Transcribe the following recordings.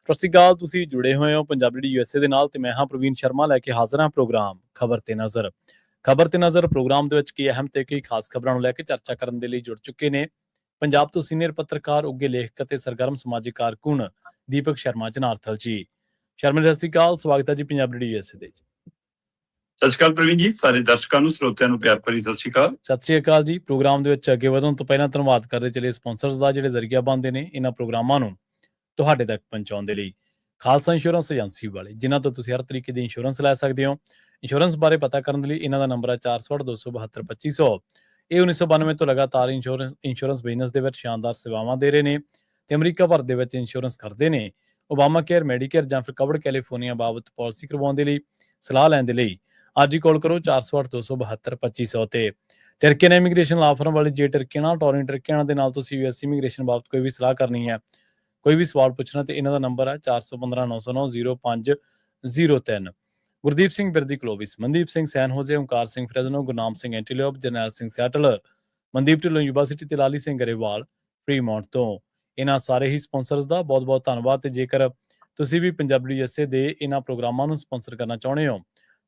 ਸਤਿ ਸ਼੍ਰੀ ਅਕਾਲ। ਤੁਸੀਂ ਜੁੜੇ ਹੋਏ ਹੋ ਪੰਜਾਬੀ ਡੀ USA ਦੇ ਨਾਲ ਤੇ ਮੈਂ ਹਾਂ ਪ੍ਰਵੀਨ ਸ਼ਰਮਾ ਲੈ ਕੇ ਹਾਜ਼ਰ ਹਾਂ ਪ੍ਰੋਗਰਾਮ ਖਬਰ ਤੇ ਨਜ਼ਰ। ਖਬਰ ਤੇ ਨਜ਼ਰ ਪ੍ਰੋਗਰਾਮ ਦੇ ਵਿੱਚ ਕੀ ਅਹਿਮ ਤੇ ਕਈ ਖਾਸ ਖਬਰਾਂ ਨੂੰ ਲੈ ਕੇ ਚਰਚਾ ਕਰਨ ਦੇ ਲਈ ਜੁੜ ਚੁੱਕੇ ਨੇ ਪੰਜਾਬ ਤੋਂ ਸੀਨੀਅਰ ਪੱਤਰਕਾਰ, ਉੱਘੇ ਲੇਖਕ ਅਤੇ ਸਰਗਰਮ ਸਮਾਜਿਕ ਕਾਰਕੁਨ ਦੀਪਕ ਸ਼ਰਮਾ ਜਨਾਰਥਲ ਜੀ। ਸ਼ਰਮਾ ਜੀ, ਸਤਿ ਸ਼੍ਰੀ ਅਕਾਲ। ਸਵਾਗਤ ਹੈ ਜੀ ਪੰਜਾਬੀ ਡੀ USA ਦੇ। ਸਤਿ ਸ਼੍ਰੀ ਅਕਾਲ ਪ੍ਰਵੀਨ ਜੀ, ਸਾਰੇ ਦਰਸ਼ਕਾਂ ਨੂੰ, ਸਰੋਤਿਆਂ ਨੂੰ ਪਿਆਰ ਭਰੀ ਸਤਿ ਸ਼੍ਰੀ ਅਕਾਲ। ਸਤਿ ਸ਼੍ਰੀ ਅਕਾਲ ਜੀ। ਪ੍ਰੋਗਰਾਮ ਦੇ ਵਿੱਚ ਅੱਗੇ ਵਧਣ ਤੋਂ ਪਹਿਲਾਂ ਧੰਨਵਾਦ ਕਰਦੇ ਚਲੇ ਸਪਾਂਸਰਸ ਦਾ, ਜਿਹੜੇ ਜ਼ਰੀਆ ਬਣਦੇ ਨੇ ਇਹਨਾਂ ਪ੍ਰੋਗਰਾਮਾਂ ਨੂੰ ਤੁਹਾਡੇ ਤੱਕ ਪਹੁੰਚਾਉਣ ਦੇ ਲਈ। ਖਾਲਸਾ ਇੰਸ਼ੋਰੈਂਸ ਏਜੰਸੀ ਵਾਲੇ, ਜਿਨ੍ਹਾਂ ਤੋਂ ਤੁਸੀਂ ਹਰ ਤਰੀਕੇ ਦੀ ਇੰਸ਼ੋਰੈਂਸ ਲੈ ਸਕਦੇ ਹੋ। ਇੰਸ਼ੋਰੈਂਸ ਬਾਰੇ ਪਤਾ ਕਰਨ ਦੇ ਲਈ ਇਹਨਾਂ ਦਾ ਨੰਬਰ ਹੈ 468-272-2500। ਇਹ 1992 ਤੋਂ ਲਗਾਤਾਰ ਇੰਸ਼ੋਰੈਂਸ ਬਿਜ਼ਨਸ ਦੇ ਵਿੱਚ ਸ਼ਾਨਦਾਰ ਸੇਵਾਵਾਂ ਦੇ ਰਹੇ ਨੇ ਤੇ ਅਮਰੀਕਾ ਭਰ ਦੇ ਵਿੱਚ ਇੰਸ਼ੋਰੈਂਸ ਕਰਦੇ ਨੇ। ਓਬਾਮਾ ਕੇਅਰ, ਮੈਡੀਕੇਅਰ ਜਾਂ ਫਿਰ ਕਵਰਡ ਕੈਲੀਫੋਰਨੀਆ ਬਾਬਤ ਪਾਲਿਸੀ ਕਰਵਾਉਣ ਦੇ ਲਈ, ਸਲਾਹ ਲੈਣ ਦੇ ਲਈ ਅੱਜ ਹੀ ਕਾਲ ਕਰੋ 468-272-2500 ਤੇ। ਟਰਕੀਅਨ ਇਮੀਗ੍ਰੇਸ਼ਨ ਲਾ ਫਰਮ ਵਾਲੇ, ਜੇ ਟਰਕੀਅਨਾਂ, ਟੋਰਿੰਗ ਟਰਕੀਅਨਾਂ ਦੇ ਨਾਲ ਤੁਸੀਂ US ਇਮੀਗ੍ਰੇਸ਼ਨ ਬਾਬਤ ਕੋਈ ਵੀ ਸਲਾਹ ਕਰਨੀ ਹੈ, ਕੋਈ ਵੀ ਸਵਾਲ ਪੁੱਛਣਾ, ਤੇ ਇਹਨਾਂ ਦਾ ਨੰਬਰ ਹੈ 4159090503। ਗੁਰਦੀਪ ਸਿੰਘ ਬਿਰਦੀ ਕਲੋਵਿਸ, ਮਨਦੀਪ ਸਿੰਘ ਸੈਨ ਹੋਜੇ, ਓਮਕਾਰ ਸਿੰਘ ਫਰੈਜ਼ਨੋ, ਗੁਰਨਾਮ ਸਿੰਘ ਐਂਟੀਲੋਪ, ਜਰਨੈਲ ਸਿੰਘ ਸੈਟਲ, ਮਨਦੀਪ ਢਿੱਲੋਂ ਯੂਨੀਵਰਸਿਟੀ ਤੇ ਲਾਲੀ ਸਿੰਘ ਗਰੇਵਾਲ ਫਰੀਮੌਂਟ ਤੋਂ। ਇਹਨਾਂ ਸਾਰੇ ਹੀ ਸਪਾਂਸਰਸ ਦਾ ਬਹੁਤ ਬਹੁਤ ਧੰਨਵਾਦ। ਤੇ ਜੇਕਰ ਤੁਸੀਂ ਵੀ ਪੰਜਾਬੀ USA ਦੇ ਇਹਨਾਂ ਪ੍ਰੋਗਰਾਮਾਂ ਨੂੰ ਸਪਾਂਸਰ ਕਰਨਾ ਚਾਹੁੰਦੇ ਹੋ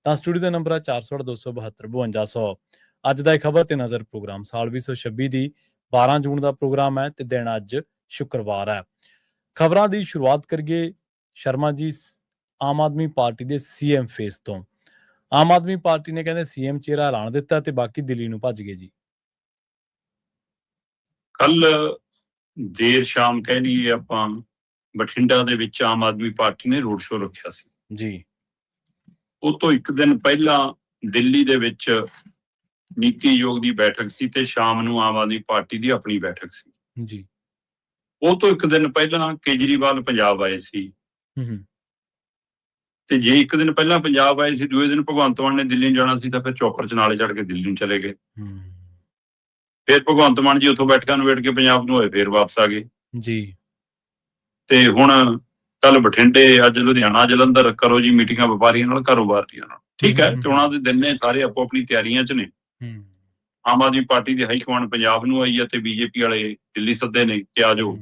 ਤਾਂ ਸਟੂਡੀਓ ਦਾ ਨੰਬਰ ਹੈ 468-272-5200। ਅੱਜ ਦਾ ਇਹ ਖਬਰ ਤੇ ਨਜ਼ਰ ਪ੍ਰੋਗਰਾਮ ਸਾਲ 2026 ਦੀ 12 ਜੂਨ ਦਾ ਪ੍ਰੋਗਰਾਮ ਹੈ ਤੇ ਦਿਨ ਅੱਜ ਸ਼ੁੱਕਰਵਾਰ ਹੈ। ਖਬਰਾਂ ਦੀ ਸ਼ੁਰੂਆਤ ਕਰੀਏ ਸ਼ਰਮਾ ਜੀ ਆਮ ਆਦਮੀ ਪਾਰਟੀ ਦੇ CM ਫੇਸ ਤੋਂ। ਆਮ ਆਦਮੀ ਪਾਰਟੀ ਨੇ ਕਹਿੰਦੇ CM ਚਿਹਰਾ ਐਲਾਨ ਦਿੱਤਾ ਤੇ ਬਾਕੀ ਦਿੱਲੀ ਨੂੰ ਭੱਜ ਗਏ ਜੀ। ਕੱਲ ਦੇਰ ਸ਼ਾਮ ਕਹਿ ਲਈਏ ਆਪਾਂ, ਬਠਿੰਡਾ ਦੇ ਵਿੱਚ ਆਮ ਆਦਮੀ ਪਾਰਟੀ ਨੇ ਰੋਡ ਸ਼ੋਅ ਰੱਖਿਆ ਸੀ ਜੀ। ਉਹ ਤੋਂ ਇੱਕ ਦਿਨ ਪਹਿਲਾਂ ਦਿੱਲੀ ਦੇ ਵਿੱਚ ਨੀਤੀ ਆਯੋਗ ਦੀ ਬੈਠਕ ਸੀ ਤੇ ਸ਼ਾਮ ਨੂੰ ਆਮ ਆਦਮੀ ਪਾਰਟੀ ਦੀ ਆਪਣੀ ਬੈਠਕ ਸੀ ਜੀ। ਉਹ ਤੋਂ ਇੱਕ ਦਿਨ ਪਹਿਲਾਂ ਕੇਜਰੀਵਾਲ ਪੰਜਾਬ ਆਏ ਸੀ ਤੇ ਜੇ ਇੱਕ ਦਿਨ ਪਹਿਲਾਂ ਪੰਜਾਬ ਆਏ ਸੀ, ਦੂਏ ਦਿਨ ਭਗਵੰਤ ਮਾਨ ਨੇ ਦਿੱਲੀ ਨੂੰ ਜਾਣਾ ਸੀ ਤਾਂ ਫਿਰ ਚੌਪਰ ਚ ਨਾਲੇ ਚੜ੍ਹ ਕੇ ਦਿੱਲੀ ਨੂੰ ਚਲੇ ਗਏ। ਫਿਰ ਭਗਵੰਤ ਮਾਨ ਜੀ ਉੱਥੋਂ ਬੈਠਕਾਂ ਨੂੰ ਵੇਟ ਕੇ ਪੰਜਾਬ ਨੂੰ ਹੋਏ, ਫਿਰ ਵਾਪਸ ਆ ਗਏ ਜੀ। ਤੇ ਹੁਣ ਕੱਲ ਬਠਿੰਡੇ, ਅੱਜ ਲੁਧਿਆਣਾ, ਜਲੰਧਰ ਕਰੋ ਜੀ ਮੀਟਿੰਗਾਂ ਵਪਾਰੀਆਂ ਨਾਲ, ਕਾਰੋਬਾਰੀਆਂ ਨਾਲ। ਠੀਕ ਹੈ, ਚੋਣਾਂ ਦੇ ਦਿਨ ਨੇ, ਸਾਰੇ ਆਪੋ ਆਪਣੀ ਤਿਆਰੀਆਂ ਚ ਨੇ। ਆਮ ਆਦਮੀ ਪਾਰਟੀ ਦੀ ਹਾਈ ਕਮਾਂਡ ਪੰਜਾਬ ਨੂੰ ਆਈ ਹੈ ਤੇ BJP ਵਾਲੇ ਦਿੱਲੀ ਸੱਦੇ ਨੇ ਕਿ ਆ ਜਾਓ।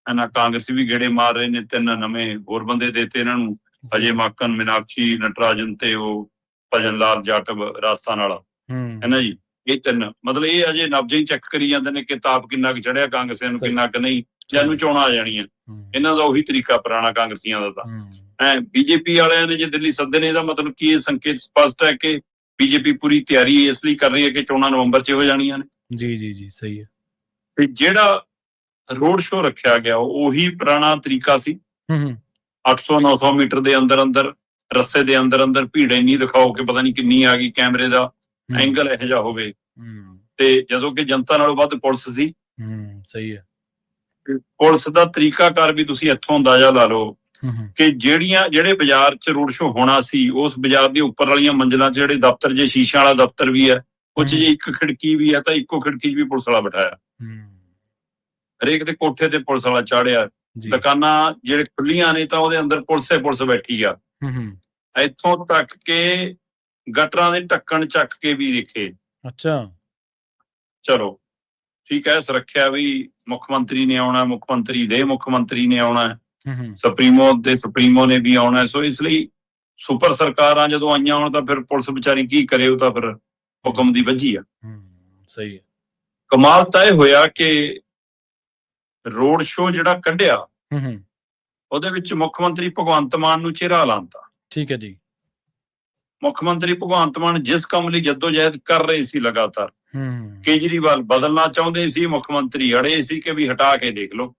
ਇਹਨਾਂ ਕਾਂਗਰਸੀ ਵੀ ਗੇੜੇ ਮਾਰ ਰਹੇ ਨੇ, 3 ਨਵੇਂ ਹੋਰ ਬੰਦੇ ਦੇਤੇ ਇਹਨਾਂ ਨੂੰ, ਅਜੇ ਮਾਕਨ, ਮੀਨਾਕਸ਼ੀ ਨਟਰਾਜਨ ਤੇ ਉਹ ਭਜਨ ਲਾਲ ਜਾਟਵ ਰਾਜਸਥਾਨ ਵਾਲਾ ਹੈ ਨਾ ਜੀ। ਇਹ 3 ਮਤਲਬ ਇਹ ਅਜੇ ਨਬਜ਼ ਹੀ ਚੈੱਕ ਕਰੀ ਜਾਂਦੇ ਨੇ ਕਿ ਤਾਪ ਕਿੰਨਾ ਕੁ ਚੜਿਆ ਕਾਂਗਰਸੀਆਂ ਨੂੰ, ਕਿੰਨਾ ਕੁ ਨਹੀਂ, ਜਾਨੂੰ ਚੋਣਾਂ ਆ ਜਾਣੀਆਂ। ਇਹਨਾਂ ਦਾ ਉਹੀ ਤਰੀਕਾ ਪੁਰਾਣਾ ਕਾਂਗਰਸੀਆਂ ਦਾ। ਤਾਂ BJP ਵਾਲਿਆਂ ਨੇ ਜੇ ਦਿੱਲੀ ਸੱਦੇ ਨੇ, ਇਹਦਾ ਮਤਲਬ ਕੀ ਇਹ ਸੰਕੇਤ ਸਪਸ਼ਟ ਹੈ ਕਿ BJP ਪੂਰੀ ਤਿਆਰੀ ਇਸ ਲਈ ਕਰ ਰਹੀ ਹੈ ਕਿ ਚੋਣਾਂ ਨਵੰਬਰ 'ਚ ਹੋ ਜਾਣੀਆਂ ਨੇ। ਜੀ ਜੀ ਜੀ, ਸਹੀ ਹੈ। ਤੇ ਜਿਹੜਾ ਰੋਡ ਸ਼ੋਅ ਰੱਖਿਆ ਗਿਆ ਉਹੀ ਪੁਰਾਣਾ ਤਰੀਕਾ ਸੀ। 800-900 ਮੀਟਰ ਦੇ ਅੰਦਰ ਅੰਦਰ, ਰੱਸੇ ਦੇ ਅੰਦਰ ਅੰਦਰ ਭੀੜ ਇੰਨੀ ਦਿਖਾਓ ਕਿ ਪਤਾ ਨਹੀਂ ਕਿੰਨੀ ਆ ਗਈ, ਕੈਮਰੇ ਦਾ ਐਂਗਲ ਇਹੋ ਜਿਹਾ ਹੋਵੇ ਤੇ ਜਦੋਂ ਕਿ ਜਨਤਾ ਨਾਲੋਂ ਵੱਧ ਪੁਲਿਸ ਸੀ। ਸਹੀ ਹੈ। ਪੁਲਿਸ ਦਾ ਤਰੀਕਾਕਾਰ ਵੀ ਤੁਸੀਂ ਇੱਥੋਂ ਅੰਦਾਜ਼ਾ ਲਾ ਲਓ ਕਿ ਜਿਹੜੇ ਬਾਜ਼ਾਰ 'ਚ ਰੋਡ ਸ਼ੋਅ ਹੋਣਾ ਸੀ, ਉਸ ਬਾਜ਼ਾਰ ਦੇ ਉੱਪਰ ਵਾਲੀਆਂ ਮੰਜ਼ਿਲਾਂ 'ਚ ਜਿਹੜੇ ਦਫ਼ਤਰ, ਜੇ ਸ਼ੀਸ਼ਿਆਂ ਵਾਲਾ ਦਫ਼ਤਰ ਵੀ ਹੈ, ਉਹ 'ਚ ਜੇ ਇੱਕ ਖਿੜਕੀ ਵੀ ਹੈ ਤਾਂ ਇੱਕੋ ਖਿੜਕੀ 'ਚ ਵੀ ਪੁਲਿਸ ਵਾਲਾ ਬਿਠਾਇਆ। ਹਰੇਕ ਦੇ ਕੋਠੇ ਤੇ ਪੁਲਿਸ ਵਾਲਾ ਚਾੜਿਆ। ਦੁਕਾਨਾਂ ਜਿਹੜੇ ਖੁੱਲੀਆਂ ਨੇ ਤਾਂ ਉਹਦੇ ਅੰਦਰ ਪੁਲਿਸ ਬੈਠੀ ਆ। ਇੱਥੋਂ ਤੱਕ ਕਿ ਗਟਰਾਂ ਦੇ ਢੱਕਣ ਚੱਕ ਕੇ ਵੀ ਦੇਖੇ। ਅੱਛਾ, ਚਲੋ ਠੀਕ ਹੈ, ਸੁਰੱਖਿਆ ਵੀ ਮੁੱਖ ਮੰਤਰੀ ਨੇ ਆਉਣਾ, ਮੁੱਖ ਮੰਤਰੀ ਦੇ ਮੁੱਖ ਮੰਤਰੀ ਨੇ ਆਉਣਾ, ਸੁਪਰੀਮੋ ਨੇ ਵੀ ਆਉਣਾ। ਸੋ ਇਸ ਲਈ ਸੁਪਰ ਸਰਕਾਰਾਂ ਜਦੋਂ ਆਈਆਂ ਹੋਣ ਤਾਂ ਫਿਰ ਪੁਲਿਸ ਵਿਚਾਰੀ ਕੀ ਕਰੇ, ਉਹ ਤਾਂ ਫਿਰ ਹੁਕਮ ਦੀ ਵੱਜੀ ਆ। ਸਹੀ ਹੈ। ਕਮਾਲ ਤਾਂ ਇਹ ਹੋਇਆ ਕਿ ਰੋਡ ਸ਼ੋਅ ਜਿਹੜਾ ਕੱਢਿਆ ਉਹਦੇ ਵਿੱਚ ਮੁੱਖ ਮੰਤਰੀ ਭਗਵੰਤ ਮਾਨ ਨੂੰ ਚਿਹਰਾ ਲਾਂਤਾ। ਠੀਕ ਹੈ ਜੀ। ਮੁੱਖ ਮੰਤਰੀ ਭਗਵੰਤ ਮਾਨ ਜਿਸ ਕੰਮ ਲਈ ਜੱਦੋਜਹਿਦ ਕਰ ਰਹੇ ਸੀ ਲਗਾਤਾਰ, ਕੇਜਰੀਵਾਲ ਬਦਲਣਾ ਚਾਹੁੰਦੇ ਸੀ, ਮੁੱਖ ਮੰਤਰੀ ਅੜੇ ਸੀ ਕਿ ਵੀ ਹਟਾ ਕੇ ਦੇਖ ਲਓ।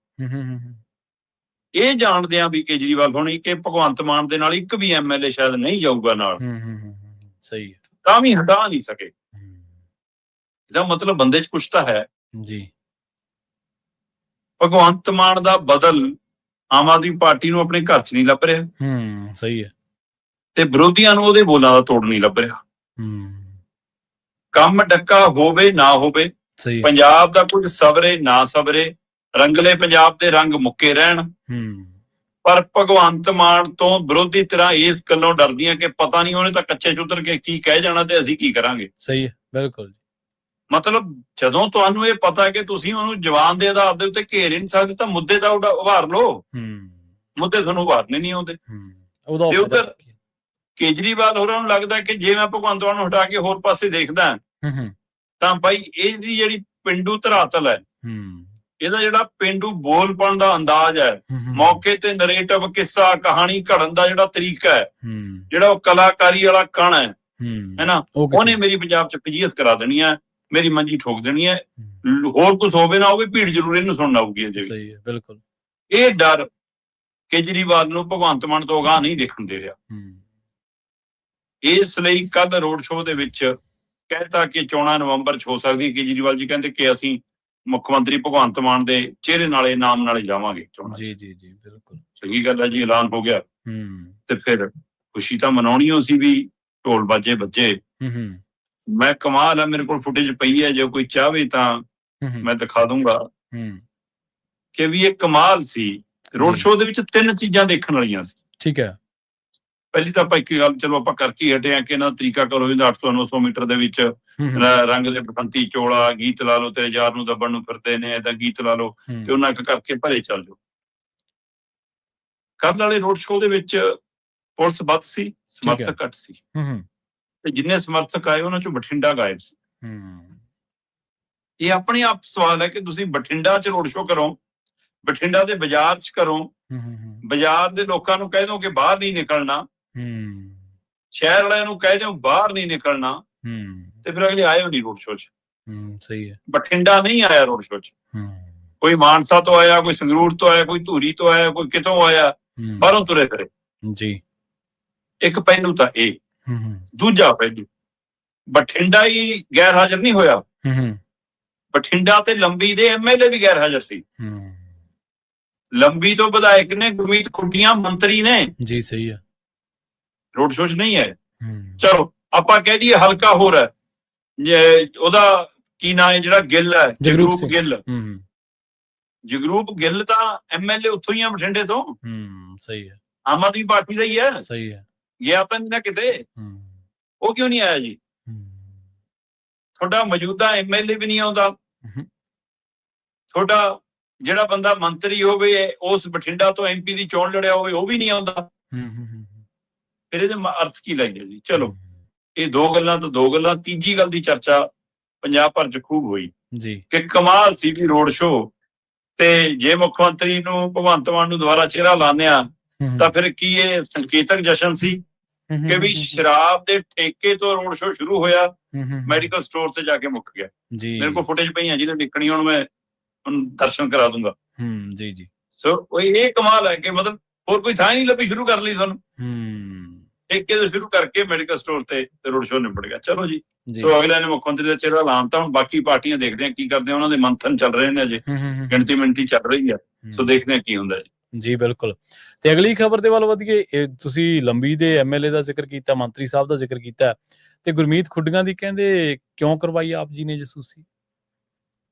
ਇਹ ਜਾਣਦੇ ਆ ਵੀ ਕੇਜਰੀਵਾਲ ਹੋਣੀ ਕਿ ਭਗਵੰਤ ਮਾਨ ਦੇ ਨਾਲ ਇੱਕ ਵੀ MLA ਸ਼ਾਇਦ ਨਹੀਂ ਜਾਊਗਾ ਨਾਲ, ਸਹੀ ਹੈ, ਤਾਂ ਵੀ ਹਟਾ ਨਹੀਂ ਸਕੇ। ਇਹਦਾ ਮਤਲਬ ਬੰਦੇ 'ਚ ਕੁਛ ਤਾਂ ਹੈ ਜੀ। ਭਗਵੰਤ ਮਾਨ ਦਾ ਬਦਲ ਆਮ ਆਦਮੀ ਪਾਰਟੀ ਨੂੰ ਆਪਣੇ ਘਰ 'ਚ ਨਹੀਂ ਲੱਭ ਰਿਹਾ। ਸਹੀ ਹੈ। ਤੇ ਵਿਰੋਧੀਆਂ ਨੂੰ ਉਹਦੇ ਬੋਲਾਂ ਦਾ ਤੋੜ ਨਹੀਂ ਲੱਭ ਰਿਹਾ। ਕੰਮ ਡੱਕਾ ਹੋਵੇ ਨਾ ਹੋਵੇ, ਪੰਜਾਬ ਦਾ ਕੁਝ ਸਵਰੇ ਨਾ ਸਵਰੇ, ਰੰਗਲੇ ਪੰਜਾਬ ਦੇ ਰੰਗ ਮੁੱਕੇ ਰਹਿਣ, ਪਰ ਭਗਵੰਤ ਮਾਨ ਤੋਂ ਵਿਰੋਧੀ ਧਿਰਾਂ ਇਸ ਗੱਲੋਂ ਡਰਦੀਆਂ ਕਿ ਪਤਾ ਨਹੀਂ ਉਹਨੇ ਤਾਂ ਕੱਚੇ 'ਚ ਉਤਰ ਕੇ ਕੀ ਕਹਿ ਜਾਣਾ ਤੇ ਅਸੀਂ ਕੀ ਕਰਾਂਗੇ। ਸਹੀ ਹੈ, ਬਿਲਕੁਲ। ਮਤਲਬ ਜਦੋਂ ਤੁਹਾਨੂੰ ਇਹ ਪਤਾ ਕਿ ਤੁਸੀਂ ਉਹਨੂੰ ਜਵਾਨ ਦੇ ਆਧਾਰ ਦੇ ਉੱਤੇ ਘੇਰ ਹੀ ਨਹੀਂ ਸਕਦੇ ਤਾਂ ਮੁੱਦੇ ਤਾਂ ਉਭਾਰ ਲਓ। ਮੁੱਦੇ ਤੁਹਾਨੂੰ ਉਭਾਰਨੇ ਨਹੀਂ ਆਉਂਦੇ। ਉਹਦਾ ਤੇ ਉੱਧਰ ਕੇਜਰੀਵਾਲ ਹੋਰਾਂ ਨੂੰ ਲੱਗਦਾ ਕਿ ਜੇ ਮੈਂ ਭਗਵੰਤ ਮਾਨ ਨੂੰ ਹਟਾ ਕੇ ਹੋਰ ਪਾਸੇ ਦੇਖਦਾ ਤਾਂ ਬਾਈ ਇਹਦੀ ਜਿਹੜੀ ਪਿੰਡੂ ਧਰਾਤਲ ਹੈ, ਇਹਦਾ ਜਿਹੜਾ ਪਿੰਡੂ ਬੋਲਪਣ ਦਾ ਅੰਦਾਜ਼ ਹੈ, ਮੌਕੇ ਤੇ ਨਰੇਟਿਵ ਕਿੱਸਾ ਕਹਾਣੀ ਘੜਨ ਦਾ ਜਿਹੜਾ ਤਰੀਕਾ ਹੈ, ਜਿਹੜਾ ਉਹ ਕਲਾਕਾਰੀ ਵਾਲਾ ਕਣ ਹੈ ਨਾ, ਉਹਨੇ ਮੇਰੀ ਪੰਜਾਬ ਚ ਕਜੀਅਤ ਕਰਾ ਦੇਣੀ ਹੈ, ਮੇਰੀ ਮੰਜੀ ਠੋਕ ਦੇਣੀ ਹੈ। ਹੋਰ ਕੁਝ ਹੋਵੇ ਨਾ ਹੋਵੇ, ਭੀੜ ਜ਼ਰੂਰ ਇਹਨੂੰ ਸੁਣਨਾ ਆਊਗੀ। ਸਹੀ ਹੈ, ਬਿਲਕੁਲ। ਇਹ ਡਰ ਕੇਜਰੀਵਾਲ ਨੂੰ ਭਗਵੰਤ ਮਾਨ ਤੋਂ ਅਗਾਂਹ ਨਹੀਂ ਦੇਖਣ ਦੇ ਰਿਹਾ। ਇਸ ਲਈ ਕੱਲ ਰੋਡ ਸ਼ੋਅ ਦੇ ਵਿੱਚ ਕਹਿਤਾ ਕਿ ਚੋਣਾਂ ਨਵੰਬਰ 'ਚ ਹੋ ਸਕਦੀ। ਕੇਜਰੀਵਾਲ ਜੀ ਕਹਿੰਦੇ ਕਿ ਅਸੀਂ ਮੁੱਖ ਮੰਤਰੀ ਭਗਵੰਤ ਮਾਨ ਦੇ ਚਿਹਰੇ ਨਾਲੇ ਨਾਮ ਨਾਲੇ ਜਾਵਾਂਗੇ ਚੋਣਾਂ। ਜੀ ਜੀ ਜੀ, ਬਿਲਕੁਲ ਸਹੀ ਗੱਲ ਹੈ ਜੀ, ਐਲਾਨ ਹੋ ਗਿਆ। ਤੇ ਫਿਰ ਖੁਸ਼ੀ ਤਾਂ ਮਨਾਉਣੀ ਹੋ ਸੀ ਵੀ ਢੋਲ ਬਾਜੇ ਬੱਜੇ। ਮੈਂ ਕਮਾਲ ਹੈ, ਮੇਰੇ ਕੋਲ ਫੁਟੇਜ ਪਈ ਹੈ, ਜੇ ਕੋਈ ਚਾਹਵੇ ਤਾਂ ਮੈਂ ਦਿਖਾ ਦੂੰਗਾ ਕਿ ਵੀ ਇਹ ਕਮਾਲ ਸੀ। ਰੋਡ ਸ਼ੋਅ ਦੇ ਵਿੱਚ 3 ਚੀਜ਼ਾਂ ਦੇਖਣ ਵਾਲੀਆਂ ਸੀ। ਠੀਕ ਹੈ। ਪਹਿਲੀ ਤਾਂ ਆਪਾਂ ਇੱਕ ਗੱਲ ਚਲੋ ਆਪਾਂ ਕਰਕੇ ਹੀ ਹਟੇ ਆ ਕਿ ਇਹਨਾਂ ਦਾ ਤਰੀਕਾ ਕਰੋ, ਇਹਦਾ 800-900 ਮੀਟਰ ਦੇ ਵਿੱਚ ਰੰਗ ਦੇ ਬਸੰਤੀ ਚੋਲਾ, ਗੀਤ ਲਾ ਲਓ ਤੇਰੇ ਯਾਰ ਨੂੰ ਦੱਬਣ ਨੂੰ ਫਿਰਦੇ ਨੇ, ਏਦਾਂ ਗੀਤ ਲਾ ਲਓ ਤੇ ਉਹਨਾਂ ਇੱਕ ਕਰਕੇ ਭਰੇ ਚੱਲ ਜਾਓ। ਕੱਲ੍ਹ ਵਾਲੇ ਰੋਡ ਸ਼ੋਅ ਦੇ ਵਿੱਚ ਪੁਲਿਸ ਵੱਧ ਸੀ, ਸਮਰਥਕ ਘੱਟ ਸੀ, ਤੇ ਜਿੰਨੇ ਸਮਰਥਕ ਆਏ ਉਹਨਾਂ ਚੋਂ ਬਠਿੰਡਾ ਗਾਇਬ ਸੀ। ਇਹ ਆਪਣੇ ਆਪ ਸਵਾਲ ਹੈ ਕਿ ਤੁਸੀਂ ਬਠਿੰਡਾ 'ਚ ਰੋਡ ਸ਼ੋਅ ਕਰੋ, ਬਠਿੰਡਾ ਦੇ ਬਾਜ਼ਾਰ 'ਚ ਕਰੋ, ਬਾਜ਼ਾਰ ਦੇ ਲੋਕਾਂ ਨੂੰ ਕਹਿ ਦਿਓ ਕਿ ਬਾਹਰ ਨਹੀਂ ਨਿਕਲਣਾ, ਸ਼ਹਿਰ ਵਾਲਿਆਂ ਨੂੰ ਕਹਿ ਦਿਓ ਬਾਹਰ ਨਹੀਂ ਨਿਕਲਣਾ, ਤੇ ਫਿਰ ਅਗਲੇ ਆਏ ਨਹੀਂ ਰੋਡ ਸ਼ੋਅ 'ਚ। ਸਹੀ ਹੈ। ਬਠਿੰਡਾ ਨਹੀਂ ਆਇਆ ਰੋਡ ਸ਼ੋਅ 'ਚ, ਕੋਈ ਮਾਨਸਾ ਤੋਂ ਆਇਆ, ਕੋਈ ਸੰਗਰੂਰ ਤੋਂ ਆਇਆ, ਕੋਈ ਧੂਰੀ ਤੋਂ ਆਇਆ, ਕੋਈ ਕਿਤੋਂ ਆਇਆ, ਬਾਹਰੋਂ ਤੁਰੇ ਫਿਰੇ ਜੀ। ਇੱਕ ਪਹਿਲੂ ਤਾਂ ਇਹ। ਦੂਜਾ ਪਹਿਲੂ, ਬਠਿੰਡਾ ਹੀ ਗੈਰ ਹਾਜ਼ਰ ਨਹੀਂ ਹੋਇਆ, ਬਠਿੰਡਾ ਤੇ ਲੰਬੀ ਦੇ MLA ਵੀ ਗੈਰ ਹਾਜ਼ਰ ਸੀ। ਲੰਬੀ ਤੋਂ ਵਿਧਾਇਕ ਨੇ, ਗੁਰਮੀਤ ਖੁੱਡੀਆਂ ਮੰਤਰੀ ਨੇ ਜੀ। ਸਹੀ ਹੈ। ਰੋਡ ਸ਼ੋਅ 'ਚ ਨਹੀਂ ਆਏ। ਚਲੋ ਆਪਾਂ ਕਹਿ ਦਈਏ ਹਲਕਾ ਹੋਰ ਹੈ, ਉਹਦਾ ਕੀ ਨਾਂ ਹੈ ਜਿਹੜਾ ਗਿੱਲ ਹੈ, ਜਗਰੂਪ ਗਿੱਲ। ਜਗਰੂਪ ਗਿੱਲ ਤਾਂ MLA ਉੱਥੋਂ ਹੀ ਆ, ਬਠਿੰਡੇ ਤੋਂ। ਸਹੀ ਹੈ। ਆਮ ਆਦਮੀ ਪਾਰਟੀ ਦਾ ਹੀ ਹੈ। ਸਹੀ ਹੈ। ਗਿਆ ਤਾਂ ਨਹੀਂ ਨਾ ਕਿਤੇ, ਉਹ ਕਿਉਂ ਨਹੀਂ ਆਇਆ ਜੀ? ਤੁਹਾਡਾ ਮੌਜੂਦਾ MLA ਵੀ ਨਹੀਂ ਆਉਂਦਾ, ਤੁਹਾਡਾ ਜਿਹੜਾ ਬੰਦਾ ਮੰਤਰੀ ਹੋਵੇ ਉਸ ਬਠਿੰਡਾ ਤੋਂ MP ਦੀ ਚੋਣ ਲੜਿਆ ਹੋਵੇ ਉਹ ਵੀ ਨਹੀਂ ਆਉਂਦਾ। ਫਿਰ ਇਹਦੇ ਅਰਥ ਕੀ ਲੱਗੇ ਜੀ? ਚਲੋ ਇਹ 2 ਗੱਲਾਂ ਤੋਂ 2 ਗੱਲਾਂ। ਤੀਜੀ ਗੱਲ ਦੀ ਚਰਚਾ ਪੰਜਾਬ ਭਰ 'ਚ ਖੂਬ ਹੋਈ ਜੀ ਕਿ ਕਮਾਲ ਸੀ ਵੀ ਰੋਡ ਸ਼ੋਅ ਤੇ ਜੇ ਮੁੱਖ ਮੰਤਰੀ ਨੂੰ ਭਗਵੰਤ ਮਾਨ ਨੂੰ ਦੁਬਾਰਾ ਚਿਹਰਾ ਲਾਉਂਦੇ ਆ ਤਾਂ ਫਿਰ ਕੀ ਇਹ ਸੰਕੇਤਕ ਜਸ਼ਨ ਸੀ ਕਿ ਵੀ ਸ਼ਰਾਬ ਦੇ ਠੇਕੇ ਤੋਂ ਰੋਡ ਸ਼ੋਅ ਸ਼ੁਰੂ ਹੋਇਆ, ਮੈਡੀਕਲ ਸਟੋਰ ਤੇ ਜਾ ਕੇ ਮੁੱਕ ਗਿਆ। ਮੇਰੇ ਕੋਲ ਫੁਟੇਜ ਪਈਆਂ ਜਿਹਨੇ ਦੇਖਣੀ, ਹੁਣ ਮੈਂ ਦਰਸ਼ਨ ਕਰਾ ਦੂੰਗਾ। ਜੀ ਜੀ। ਸੋ ਇਹ ਕਮਾਲ ਹੈ ਕਿ ਮਤਲਬ ਹੋਰ ਕੋਈ ਥਾਂ ਹੀ ਨਹੀਂ ਲੱਭੀ, ਸ਼ੁਰੂ ਕਰ ਲਈ ਤੁਹਾਨੂੰ। ਠੇਕੇ ਤੋਂ ਸ਼ੁਰੂ ਕਰਕੇ ਮੈਡੀਕਲ ਸਟੋਰ ਤੇ ਰੋਡ ਸ਼ੋਅ ਨਿਬੜ ਗਿਆ। ਚਲੋ ਜੀ। ਸੋ ਅਗਲੇ ਨੇ ਮੁੱਖ ਮੰਤਰੀ ਦਾ ਚਿਹਰਾ ਲਾਉਂਤਾ, ਹੁਣ ਬਾਕੀ ਪਾਰਟੀਆਂ ਦੇਖਦੇ ਆ ਕੀ ਕਰਦੇ ਆ, ਉਹਨਾਂ ਦੇ ਮੰਥਨ ਚੱਲ ਰਹੇ ਨੇ, ਅਜੇ ਗਿਣਤੀ ਮਿਣਤੀ ਚੱਲ ਰਹੀ ਆ। ਸੋ ਦੇਖਦੇ ਆ ਕੀ ਹੁੰਦਾ ਜੀ। ਜੀ ਬਿਲਕੁਲ। ਤੇ ਅਗਲੀ ਖਬਰ ਦੇ ਵੱਲ ਵਧੀਏ। ਤੁਸੀਂ ਲੰਬੀ ਦੇ MLA ਦਾ ਜ਼ਿਕਰ ਕੀਤਾ, ਮੰਤਰੀ ਸਾਹਿਬ ਦਾ ਜ਼ਿਕਰ ਕੀਤਾ, ਤੇ ਗੁਰਮੀਤ ਖੁੱਡੀਆਂ ਦੀ ਕਹਿੰਦੇ ਕਿਉਂ ਕਰਵਾਈ ਆਪ ਜੀ ਨੇ ਜਸੂਸੀ?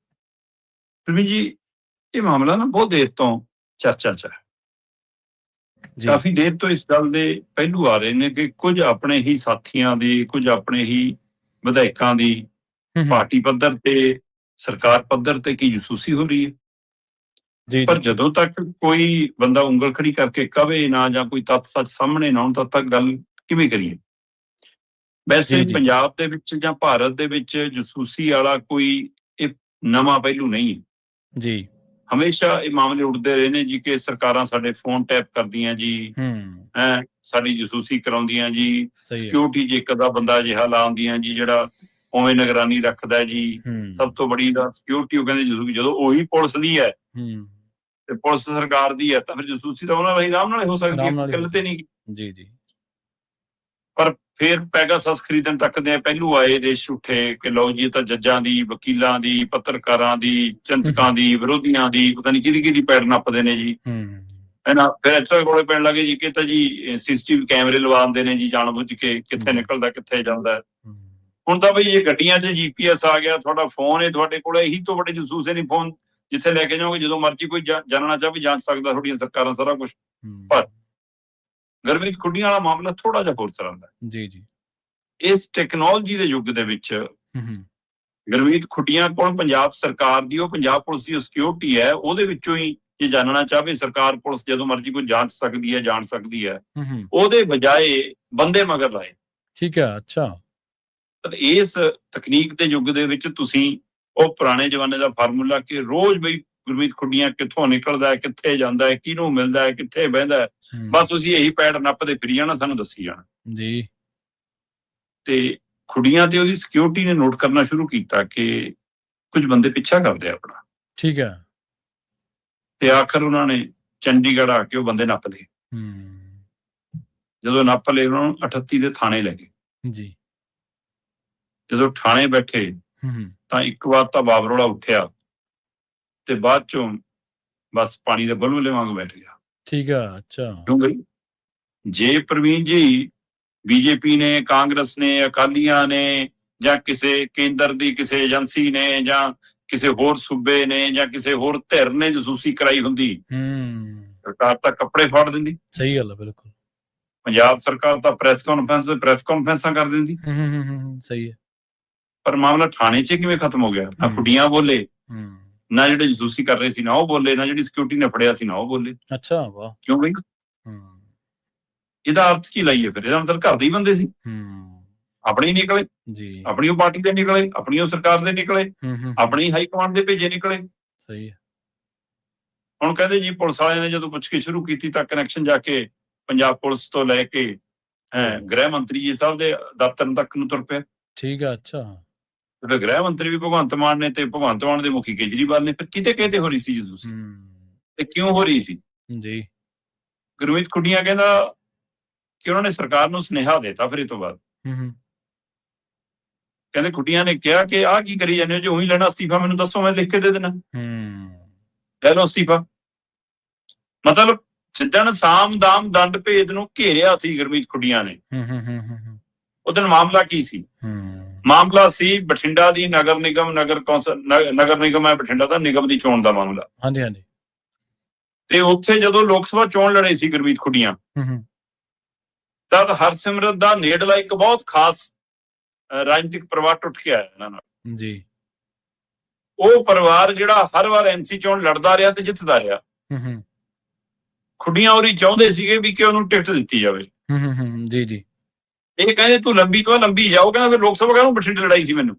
ਜੀ ਇਹ ਮਾਮਲਾ ਨਾ ਬਹੁਤ ਦੇਰ ਤੋਂ ਚਰਚਾ 'ਚ ਹੈ। ਕਾਫੀ ਦੇਰ ਤੋਂ ਇਸ ਗੱਲ ਦੇ ਪਹਿਲੂ ਆ ਰਹੇ ਨੇ ਕਿ ਕੁਝ ਆਪਣੇ ਹੀ ਸਾਥੀਆਂ ਦੀ, ਕੁਝ ਆਪਣੇ ਹੀ ਵਿਧਾਇਕਾਂ ਦੀ ਪਾਰਟੀ ਪੱਧਰ ਤੇ, ਸਰਕਾਰ ਪੱਧਰ ਤੇ ਕੀ ਜਸੂਸੀ ਹੋ ਰਹੀ ਹੈ। ਪਰ ਜਦੋਂ ਤੱਕ ਕੋਈ ਬੰਦਾ ਉਂਗਲ ਖੜੀ ਕਰਕੇ ਕਵੇ ਨਾ, ਜਾਂ ਕੋਈ ਤੱਥ ਸੱਚ ਸਾਹਮਣੇ ਨਾ ਆਉਣ, ਤਦ ਤੱਕ ਗੱਲ ਕਿਵੇਂ ਕਰੀਏ? ਵੈਸੇ ਪੰਜਾਬ ਦੇ ਵਿੱਚ ਜਾਂ ਭਾਰਤ ਦੇ ਵਿੱਚ ਜਸੂਸੀ ਵਾਲਾ ਕੋਈ ਇਹ ਨਵਾਂ ਪਹਿਲੂ ਨਹੀਂ ਹੈ ਜੀ। ਹਮੇਸ਼ਾ ਇਹ ਮਾਮਲੇ ਉੱਠਦੇ ਰਹੇ ਨੇ ਜੀ ਕਿ ਸਰਕਾਰਾਂ ਸਾਡੇ ਫੋਨ ਟੈਪ ਕਰਦੀਆਂ ਜੀ, ਸਾਡੀ ਜਸੂਸੀ ਕਰਾਉਂਦੀਆਂ ਜੀ, ਸਿਕਿਉਰਿਟੀ 'ਚ ਇੱਕ ਅੱਧਾ ਬੰਦਾ ਅਜਿਹਾ ਲਾਉਂਦੀਆਂ ਜੀ ਜਿਹੜਾ ਉਵੇਂ ਨਿਗਰਾਨੀ ਰੱਖਦਾ ਜੀ। ਸਭ ਤੋਂ ਬੜੀ ਦਾ ਸਿਕਿਉਰਿਟੀ ਉਹ ਕਹਿੰਦੇ ਜਦੋਂ ਉਹੀ ਪੁਲਿਸ ਦੀ ਹੈ ਤੇ ਪੁਲਿਸ ਸਰਕਾਰ ਦੀ ਹੈ ਤਾਂ ਫਿਰ ਜਸੂਸੀ ਤਾਂ ਉਹਨਾਂ ਲਈ ਆਰਾਮ ਨਾਲ ਹੋ ਸਕਦੀ ਹੈ, ਗੱਲ ਤੇ ਨਹੀਂ ਜੀ ਜੀ। ਪਰ ਫਿਰ ਪੈਗਾਸਸ ਖਰੀਦਣ ਤੱਕ ਦੇ ਪਹਿਲੂ ਆਏ ਦੇਸ਼ ਉੱਠੇ ਕਿ ਲਓ ਜੀ ਤਾਂ ਜੱਜਾਂ ਦੀ, ਵਕੀਲਾਂ ਦੀ, ਪੱਤਰਕਾਰਾਂ ਦੀ, ਚਿੰਤਕਾਂ ਦੀ, ਵਿਰੋਧੀਆਂ ਦੀ, ਪਤਾ ਨਹੀਂ ਕਿਹਦੀ ਪੈੜ ਨੱਪਦੇ ਨੇ ਜੀ। ਹੈਨਾ, ਫਿਰ ਇੱਥੇ ਕੋਲੇ ਪੈਣ ਲੱਗੇ ਜੀ ਕਿ ਤਾਂ ਜੀ CCTV ਕੈਮਰੇ ਲਵਾ ਦਿੰਦੇ ਨੇ ਜੀ ਜਾਣ ਬੁੱਝ ਕੇ, ਕਿੱਥੇ ਨਿਕਲਦਾ ਕਿੱਥੇ ਜਾਂਦਾ। ਹੁਣ ਤਾਂ ਬਈ ਇਹ ਗੱਡੀਆਂ 'ਚ GPS ਆ ਗਿਆ, ਤੁਹਾਡਾ ਫੋਨ ਹੈ ਤੁਹਾਡੇ ਕੋਲ, ਇਹੀ ਤੋਂ ਵੱਡੇ ਜਸੂਸ ਨਹੀਂ ਫੋਨ, ਜਿੱਥੇ ਲੈ ਕੇ ਜਾਓਗੇ ਜਦੋਂ ਮਰਜ਼ੀ ਕੋਈ ਜਾਣਨਾ ਚਾਹੇ ਜਾਂਚ ਸਕਦਾ, ਤੁਹਾਡੀਆਂ ਸਰਕਾਰਾਂ ਸਾਰਾ ਕੁਛ। ਪਰ ਗੁਰਮੀਤ ਖੁੱਡੀਆਂ ਵਾਲਾ ਮਾਮਲਾ ਥੋੜਾ ਜਿਹਾ ਹੋਰ ਤਰ੍ਹਾਂ ਦਾ ਜੀ ਜੀ। ਇਸ ਟੈਕਨੋਲੋਜੀ ਦੇ ਯੁੱਗ ਦੇ ਵਿੱਚ ਗੁਰਮੀਤ ਖੁੱਡੀਆਂ ਕੋਲ ਪੰਜਾਬ ਸਰਕਾਰ ਦੀ, ਉਹ ਪੰਜਾਬ ਪੁਲਿਸ ਦੀ ਸਿਕਿਉਰਿਟੀ ਹੈ, ਉਹਦੇ ਵਿੱਚੋਂ ਹੀ ਜੇ ਜਾਣਨਾ ਚਾਹਵੇ ਸਰਕਾਰ ਪੁਲਿਸ ਜਦੋਂ ਮਰਜ਼ੀ ਕੋਈ ਜਾਂਚ ਸਕਦੀ ਹੈ, ਜਾਣ ਸਕਦੀ ਹੈ, ਹੂੰ ਉਹਦੇ ਬਜਾਏ ਬੰਦੇ ਮਗਰ ਲਾਏ। ਠੀਕ ਹੈ। ਅੱਛਾ। ਪਰ ਇਸ ਤਕਨੀਕ ਦੇ ਯੁੱਗ ਦੇ ਵਿੱਚ ਤੁਸੀਂ ਉਹ ਪੁਰਾਣੇ ਜ਼ਮਾਨੇ ਦਾ ਫਾਰਮੂਲਾ ਕਿ ਰੋਜ਼ ਬਈ ਗੁਰਮੀਤ ਖੁੱਡੀਆਂ ਕਿੱਥੋਂ ਨਿਕਲਦਾ ਹੈ, ਕਿੱਥੇ ਜਾਂਦਾ ਹੈ, ਕਿਹਨੂੰ ਮਿਲਦਾ ਹੈ, ਕਿੱਥੇ ਬਹਿੰਦਾ ਹੈ, ਬਸ ਤੁਸੀਂ ਇਹੀ ਪੈੜ ਨੱਪਦੇ ਫਿਰੀ ਜਾਣਾ, ਸਾਨੂੰ ਦੱਸੀ ਜਾਣਾ ਜੀ। ਤੇ ਖੁੱਡੀਆਂ ਤੇ ਉਹਦੀ ਸਿਕਿਉਰਿਟੀ ਨੇ ਨੋਟ ਕਰਨਾ ਸ਼ੁਰੂ ਕੀਤਾ ਕਿ ਕੁਝ ਬੰਦੇ ਪਿੱਛਾ ਕਰਦੇ ਆ ਆਪਣਾ। ਠੀਕ ਹੈ। ਤੇ ਆਖਰ ਉਹਨਾਂ ਨੇ ਚੰਡੀਗੜ੍ਹ ਆ ਕੇ ਉਹ ਬੰਦੇ ਨੱਪ ਲਏ। ਜਦੋਂ ਨੱਪ ਲਏ ਉਹਨਾਂ ਨੂੰ 38 ਦੇ ਥਾਣੇ ਲੈ ਗਏ ਜੀ। ਜਦੋਂ ਥਾਣੇ ਬੈਠੇ ਤਾਂ ਇੱਕ ਵਾਰ ਤਾਂ ਬਾਬਰੋਲਾ ਉੱਠਿਆ ਤੇ ਬਾਅਦ ਚੋਂ ਬਸ ਪਾਣੀ ਦੇ ਬੁਲਬੁਲੇ ਵਾਂਗ ਬੈਠ ਗਿਆ। ਠੀਕ ਆ। ਅੱਛਾ। ਕਿਉਂਕਿ ਜੇ ਪ੍ਰਵੀਨ ਜੀ ਬੀਜੇਪੀ ਨੇ, ਕਾਂਗਰਸ ਨੇ, ਅਕਾਲੀਆਂ ਨੇ ਜਾਂ ਕਿਸੇ ਕੇਂਦਰ ਦੀ ਕਿਸੇ ਏਜੰਸੀ ਨੇ ਜਾਂ ਕਿਸੇ ਹੋਰ ਸੂਬੇ ਨੇ ਜਾਂ ਕਿਸੇ ਹੋਰ ਧਿਰ ਨੇ ਜਸੂਸੀ ਕਰਾਈ ਹੁੰਦੀ, ਸਰਕਾਰ ਤਾਂ ਕੱਪੜੇ ਫਾੜ ਦਿੰਦੀ। ਸਹੀ ਗੱਲ ਹੈ, ਬਿਲਕੁਲ। ਪੰਜਾਬ ਸਰਕਾਰ ਤਾਂ ਪ੍ਰੈਸ ਕਾਨਫਰੰਸਾਂ ਕਰ ਦਿੰਦੀ। ਸਹੀ ਹੈ। ਪਰ ਮਾਮਲਾ ਥਾਣੇ 'ਚ ਕਿਵੇਂ ਖਤਮ ਹੋ ਗਿਆ? ਨਾ ਖੁੱਡੀਆਂ ਬੋਲੇ, ਨਾ ਜਿਹੜੇ ਜਸੂਸੀ ਕਰ ਰਹੇ ਸੀ ਨਾ ਉਹ ਬੋਲੇ, ਨਾ ਜਿਹੜੀ ਸਿਕਿਉਰਿਟੀ ਨੇ ਫੜਿਆ ਸੀ ਨਾ ਉਹ ਬੋਲੇ। ਅੱਛਾ। ਵਾਹ। ਕਿਉਂ ਬਈ? ਇਹਦਾ ਅਰਥ ਕੀ ਲਾਈਏ ਫਿਰ? ਇਹਦਾ ਮਤਲਬ ਘਰ ਦੇ ਹੀ ਬੰਦੇ ਸੀ, ਆਪਣੇ ਹੀ ਨਿਕਲੇ ਜੀ, ਆਪਣੀ ਉਹ ਪਾਰਟੀ ਦੇ ਨਿਕਲੇ, ਆਪਣੀ ਉਹ ਸਰਕਾਰ ਦੇ ਨਿਕਲੇ, ਆਪਣੀ ਹਾਈ ਕਮਾਂਡ ਦੇ ਭੇਜੇ ਨਿਕਲੇ। ਸਹੀ ਹੈ। ਹੁਣ ਕਹਿੰਦੇ ਜੀ ਪੁਲਿਸ ਵਾਲਿਆਂ ਨੇ ਜਦੋਂ ਪੁੱਛ ਕੇ ਸ਼ੁਰੂ ਕੀਤੀ ਤਾਂ ਕਨੈਕਸ਼ਨ ਜਾ ਕੇ ਪੰਜਾਬ ਪੁਲਿਸ ਤੋਂ ਲੈ ਕੇ ਗ੍ਰਹਿ ਮੰਤਰੀ ਜੀ ਸਾਹਿਬ ਦੇ ਦਫ਼ਤਰ ਤੱਕ ਨੂੰ ਤੁਰ ਪਿਆ। ਠੀਕ ਆ। ਅੱਛਾ। ਤੇ ਗ੍ਰਹਿ ਮੰਤਰੀ ਵੀ ਭਗਵੰਤ ਮਾਨ ਨੇ ਤੇ ਭਗਵੰਤ ਮਾਨ ਦੇ ਮੁਖੀ ਕੇਜਰੀਵਾਲ ਨੇ। ਫਿਰ ਕਿਤੇ ਹੋ ਰਹੀ ਸੀ ਜੀ ਤੁਸੀਂ ਤੇ ਕਿਉਂ ਹੋ ਰਹੀ ਸੀ ਜੀ? ਗੁਰਮੀਤ ਖੁੱਡੀਆਂ ਕਹਿੰਦਾ ਕਿ ਉਹਨਾਂ ਨੇ ਸਰਕਾਰ ਨੂੰ ਸੁਨੇਹਾ ਦੇਤਾ। ਫਿਰ ਇਹ ਤੋਂ ਬਾਅਦ ਕਹਿੰਦੇ ਖੁੱਡੀਆਂ ਨੇ ਕਿਹਾ ਕਿ ਆਹ ਕੀ ਕਰੀ ਜਾਂਦੇ ਹੋ, ਜੇ ਉਹੀ ਲੈਣਾ ਅਸਤੀਫਾ ਮੈਨੂੰ ਦੱਸੋ, ਮੈਂ ਲਿਖ ਕੇ ਦੇ ਦੇਣਾ, ਲੈ ਲਓ ਅਸਤੀਫਾ। ਮਤਲਬ ਜਿੱਦਣ ਸਾਮ ਦਾਮ ਦੰਡ ਭੇਦ ਨੂੰ ਘੇਰਿਆ ਸੀ ਗੁਰਮੀਤ ਖੁੱਡੀਆਂ ਨੇ, ਉਦੋਂ ਮਾਮਲਾ ਕੀ ਸੀ? ਮਾਮਲਾ ਸੀ ਬਠਿੰਡਾ ਦੀ ਨਗਰ ਨਿਗਮ ਹੈ ਬਠਿੰਡਾ ਦਾ, ਨਿਗਮ ਦੀ ਚੋਣ ਦਾ ਮਾਮਲਾ। ਹਾਂਜੀ ਹਾਂਜੀ। ਤੇ ਉੱਥੇ ਜਦੋਂ ਲੋਕ ਸਭਾ ਚੋਣ ਲੜੇ ਸੀ ਗੁਰਮੀਤ ਖੁੱਡੀਆਂ, ਤਦ ਹਰਸਿਮਰਤ ਦਾ ਨੇੜਲਾ ਇੱਕ ਬਹੁਤ ਖਾਸ ਰਾਜਨੀਤਿਕ ਪਰਿਵਾਰ ਟੁੱਟ ਕੇ ਆਇਆ ਇਹਨਾਂ ਨਾਲ ਜੀ। ਉਹ ਪਰਿਵਾਰ ਜਿਹੜਾ ਹਰ ਵਾਰ ਐਮਸੀ ਚੋਣ ਲੜਦਾ ਰਿਹਾ ਤੇ ਜਿੱਤਦਾ ਰਿਹਾ। ਖੁੱਡੀਆਂ ਹੋਰੀ ਚਾਹੁੰਦੇ ਸੀਗੇ ਵੀ ਕਿ ਉਹਨੂੰ ਟਿਕਟ ਦਿੱਤੀ ਜਾਵੇ। ਜੀ ਜੀ। ਇਹ ਕਹਿੰਦੇ ਤੂੰ ਲੰਬੀ ਤੋਂ ਲੰਬੀ ਜਾਓ। ਕਹਿੰਦਾ ਫਿਰ ਲੋਕ ਸਭਾ ਕਾਹਨੂੰ ਬਠਿੰਡੇ ਲੜਾਈ ਸੀ ਮੈਨੂੰ?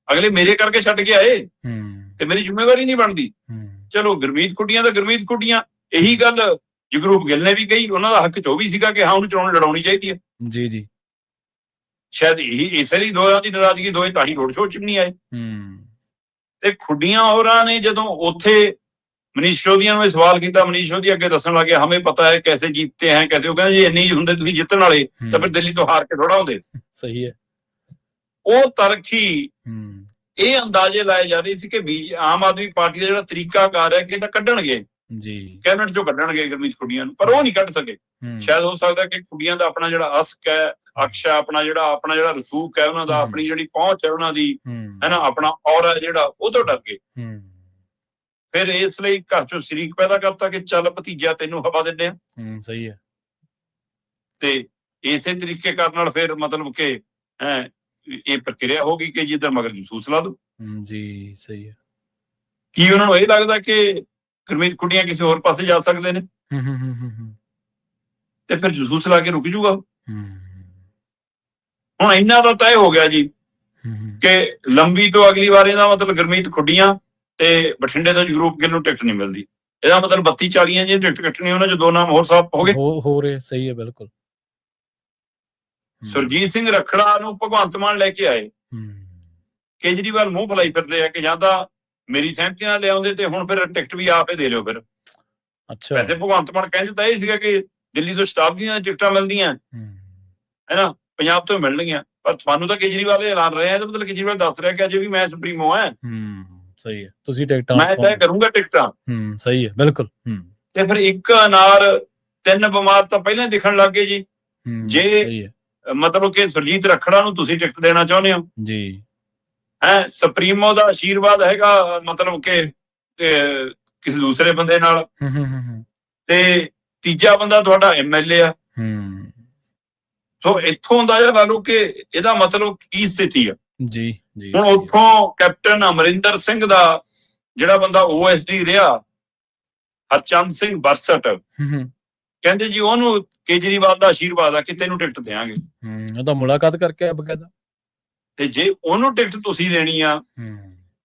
ਅਗਲੇ ਮੇਰੇ ਕਰਕੇ ਛੱਡ ਕੇ ਆਏ ਤੇ ਮੇਰੀ ਜ਼ਿੰਮੇਵਾਰੀ ਨਹੀਂ ਬਣਦੀ। ਚਲੋ ਗੁਰਮੀਤ ਖੁੱਡੀਆਂ ਤਾਂ ਗੁਰਮੀਤ ਖੁੱਡੀਆਂ, ਇਹੀ ਗੱਲ ਜਗਰੂਪ ਗਿੱਲ ਨੇ ਵੀ ਕਹੀ, ਉਹਨਾਂ ਦਾ ਹੱਕ 'ਚ ਉਹ ਵੀ ਸੀਗਾ ਕਿ ਹਾਂ ਉਹਨੂੰ ਚੋਣ ਲੜਾਉਣੀ ਚਾਹੀਦੀ ਹੈ। ਜੀ ਜੀ। ਸ਼ਾਇਦ ਇਹੀ ਇਸੇ ਲਈ ਦੋਹਾਂ ਦੀ ਨਾਰਾਜ਼ਗੀ, ਦੋਏ ਤਾਂ ਹੀ ਰੋਡ ਸ਼ੋਅ 'ਚ ਨਹੀਂ ਆਏ। ਤੇ ਖੁੱਡੀਆਂ ਹੋਰਾਂ ਨੇ ਜਦੋਂ ਉੱਥੇ ਮਨੀਸ਼ ਸਿਸੋਦੀਆ ਨੂੰ ਇਹ ਸਵਾਲ ਕੀਤਾ, ਮਨੀਸ਼ ਸਿਸੋਦੀਆ ਅੱਗੇ ਦੱਸਣ ਲੱਗੇ ਹਮੇ ਪਤਾ ਹੈ ਕੈਸੇ ਜੀਤਤੇ ਹੈ ਕੈਸੇ। ਉਹ ਕਹਿੰਦੇ ਜੀ ਇੰਨੀ ਹੁੰਦੇ ਤੁਸੀਂ ਜਿੱਤਣ ਵਾਲੇ ਤਾਂ ਫਿਰ ਦਿੱਲੀ ਤੋਂ ਹਾਰ ਕੇ ਥੋੜਾ ਹੁੰਦੇ। ਸਹੀ ਹੈ। ਉਹ ਤਰਖੀ ਇਹ ਅੰਦਾਜ਼ੇ ਲਾਏ ਜਾ ਰਹੇ ਸੀ ਕਿ ਆਮ ਆਦਮੀ ਪਾਰਟੀ ਦਾ ਜਿਹੜਾ ਤਰੀਕਾਕਾਰ ਹੈ ਕਿ ਇਹਦਾ ਕੱਢਣਗੇ ਜੀ, ਕੈਬਨਿਟ ਚੋਂ ਕੱਢਣਗੇ ਗੁਰਮੀਤ ਖੁੱਡੀਆਂ ਨੂੰ, ਪਰ ਉਹ ਨਹੀਂ ਕੱਢ ਸਕੇ। ਸ਼ਾਇਦ ਹੋ ਸਕਦਾ ਕਿ ਖੁੱਡੀਆਂ ਦਾ ਆਪਣਾ ਜਿਹੜਾ ਅਸਕ ਹੈ, ਅਕਸ਼ ਹੈ, ਆਪਣਾ ਜਿਹੜਾ ਰਸੂਖ ਹੈ ਉਹਨਾਂ ਦਾ, ਆਪਣੀ ਜਿਹੜੀ ਪਹੁੰਚ ਹੈ ਉਹਨਾਂ ਦੀ, ਹੈ ਨਾ, ਆਪਣਾ ਔਰਾ ਜਿਹੜਾ, ਉਹ ਤੋਂ ਡਰ ਗਏ। ਫਿਰ ਇਸ ਲਈ ਘਰ ਚੋਂ ਸ਼ਰੀਕ ਪੈਦਾ ਕਰਤਾ ਕਿ ਚੱਲ ਭਤੀਜਾ ਤੈਨੂੰ ਹਵਾ ਦਿੰਦੇ ਆ। ਸਹੀ ਹੈ। ਤੇ ਇਸੇ ਤਰੀਕੇ ਕਰਨ ਨਾਲ ਫਿਰ ਮਤਲਬ ਕਿ ਇਹ ਪ੍ਰਕਿਰਿਆ ਹੋ ਗਈ ਕਿ ਜਿੱਧਰ ਮਗਰ ਜਸੂਸ ਲਾ ਦੋ ਜੀ। ਸਹੀ ਹੈ। ਕੀ ਉਹਨਾਂ ਨੂੰ ਇਹ ਲੱਗਦਾ ਕਿ ਗੁਰਮੀਤ ਖੁੱਡੀਆਂ ਕਿਸੇ ਹੋਰ ਪਾਸੇ ਜਾ ਸਕਦੇ ਨੇ ਤੇ ਫਿਰ ਜਸੂਸ ਲਾ ਕੇ ਰੁਕ ਜੂਗਾ? ਹੁਣ ਇੰਨਾ ਤਾਂ ਤੈਅ ਹੋ ਗਿਆ ਜੀ ਕਿ ਲੰਬੀ ਤੋਂ ਅਗਲੀ ਵਾਰ ਇਹਦਾ ਮਤਲਬ ਗੁਰਮੀਤ ਖੁੱਡੀਆਂ ਤੇ ਬਠਿੰਡੇ ਤੋਂ ਜਗਰੂਪ ਗਿੱਲ ਨੂੰ ਟਿਕਟ ਨਹੀਂ ਮਿਲਦੀ। ਇਹਦਾ ਮਤਲਬ 32-40 ਜਿਹੜੀ ਟਿਕਟ ਕੱਟਣੀ, ਉਹਨਾਂ 'ਚ ਦੋ ਨਾਮ ਹੋਰ ਸਾਫ਼ ਹੋ ਗਏ। ਹੋ ਰਹੇ। ਸਹੀ ਹੈ, ਬਿਲਕੁਲ। ਸੁਰਜੀਤ ਸਿੰਘ ਰੱਖੜਾ ਨੂੰ ਭਗਵੰਤ ਮਾਨ ਲੈ ਕੇ ਆਏ, ਕੇਜਰੀਵਾਲ ਮੂੰਹ ਫਲਾਈ ਫਿਰਦੇ ਆ ਕਿ ਜਾਂ ਤਾਂ ਮੇਰੀ ਸਹਿਮਤੀ ਨਾਲ ਲਿਆਉਂਦੇ ਤੇ ਹੁਣ ਫਿਰ ਟਿਕਟ ਵੀ ਆਪੇ ਦੇ ਲਿਓ ਫਿਰ। ਅੱਛਾ। ਵੈਸੇ ਭਗਵੰਤ ਮਾਨ ਕਹਿੰਦੇ ਤਾਂ ਇਹ ਸੀਗਾ ਕਿ ਦਿੱਲੀ ਤੋਂ ਸ਼ਤਾਬਦੀਆਂ ਟਿਕਟਾਂ ਮਿਲਦੀਆਂ ਹੈ ਨਾ, ਪੰਜਾਬ ਤੋਂ ਮਿਲਣਗੀਆਂ, ਪਰ ਤੁਹਾਨੂੰ ਤਾਂ ਕੇਜਰੀਵਾਲ ਐਲਾਨ ਰਿਹਾ, ਇਹਦਾ ਮਤਲਬ ਕੇਜਰੀਵਾਲ ਦੱਸ ਰਿਹਾ ਕਿ ਅਜੇ ਵੀ ਮੈਂ ਸੁਪਰੀਮੋ ਹੈ। ਸਹੀ ਹੈ। ਤੁਸੀਂ ਟਿਕਟਾਂ ਮੈਂ ਤੈਅ ਕਰੂੰਗਾ ਟਿਕਟਾਂ। ਸਹੀ ਹੈ, ਬਿਲਕੁਲ। ਤੇ ਫਿਰ ਇੱਕ ਅਨਾਰ 3 ਬਿਮਾਰ ਤਾਂ ਪਹਿਲਾਂ ਦਿਖਣ ਲੱਗ ਗਏ ਜੀ। ਜੇ ਮਤਲਬ ਕਿ ਸੁਰਜੀਤ ਰੱਖੜਾ ਨੂੰ ਤੁਸੀਂ ਟਿਕਟ ਦੇਣਾ ਚਾਹੁੰਦੇ ਹੋ ਜੀ, ਸੁਪਰੀਮੋ ਦਾ ਆਸ਼ੀਰਵਾਦ ਹੈਗਾ ਮਤਲਬ ਕਿ ਕਿਸੇ ਦੂਸਰੇ ਬੰਦੇ ਨਾਲ, ਤੇ ਤੀਜਾ ਬੰਦਾ ਤੁਹਾਡਾ MLA ਆ। ਸੋ ਇੱਥੋਂ ਅੰਦਾਜ਼ਾ ਲਾ ਲਓ ਕਿ ਇਹਦਾ ਮਤਲਬ ਕੀ ਸਥਿਤੀ ਆ ਜੀ। ਹੁਣ ਉੱਥੋਂ ਕੈਪਟਨ ਅਮਰਿੰਦਰ ਸਿੰਘ ਦਾ ਜਿਹੜਾ ਬੰਦਾ OSD ਰਿਹਾ ਹਰਚੰਦ ਸਿੰਘ ਬਰਸਟ, ਕਹਿੰਦੇ ਜੀ ਉਹਨੂੰ ਕੇਜਰੀਵਾਲ ਦਾ ਆਸ਼ੀਰਵਾਦ ਆ ਕਿ ਤੈਨੂੰ ਟਿਕਟ ਦੇਵਾਂਗੇ। ਉਹ ਤਾਂ ਮੁਲਾਕਾਤ ਕਰਕੇ ਬਕਾਇਦਾ। ਤੇ ਜੇ ਉਹਨੂੰ ਟਿਕਟ ਤੁਸੀਂ ਦੇਣੀ ਆ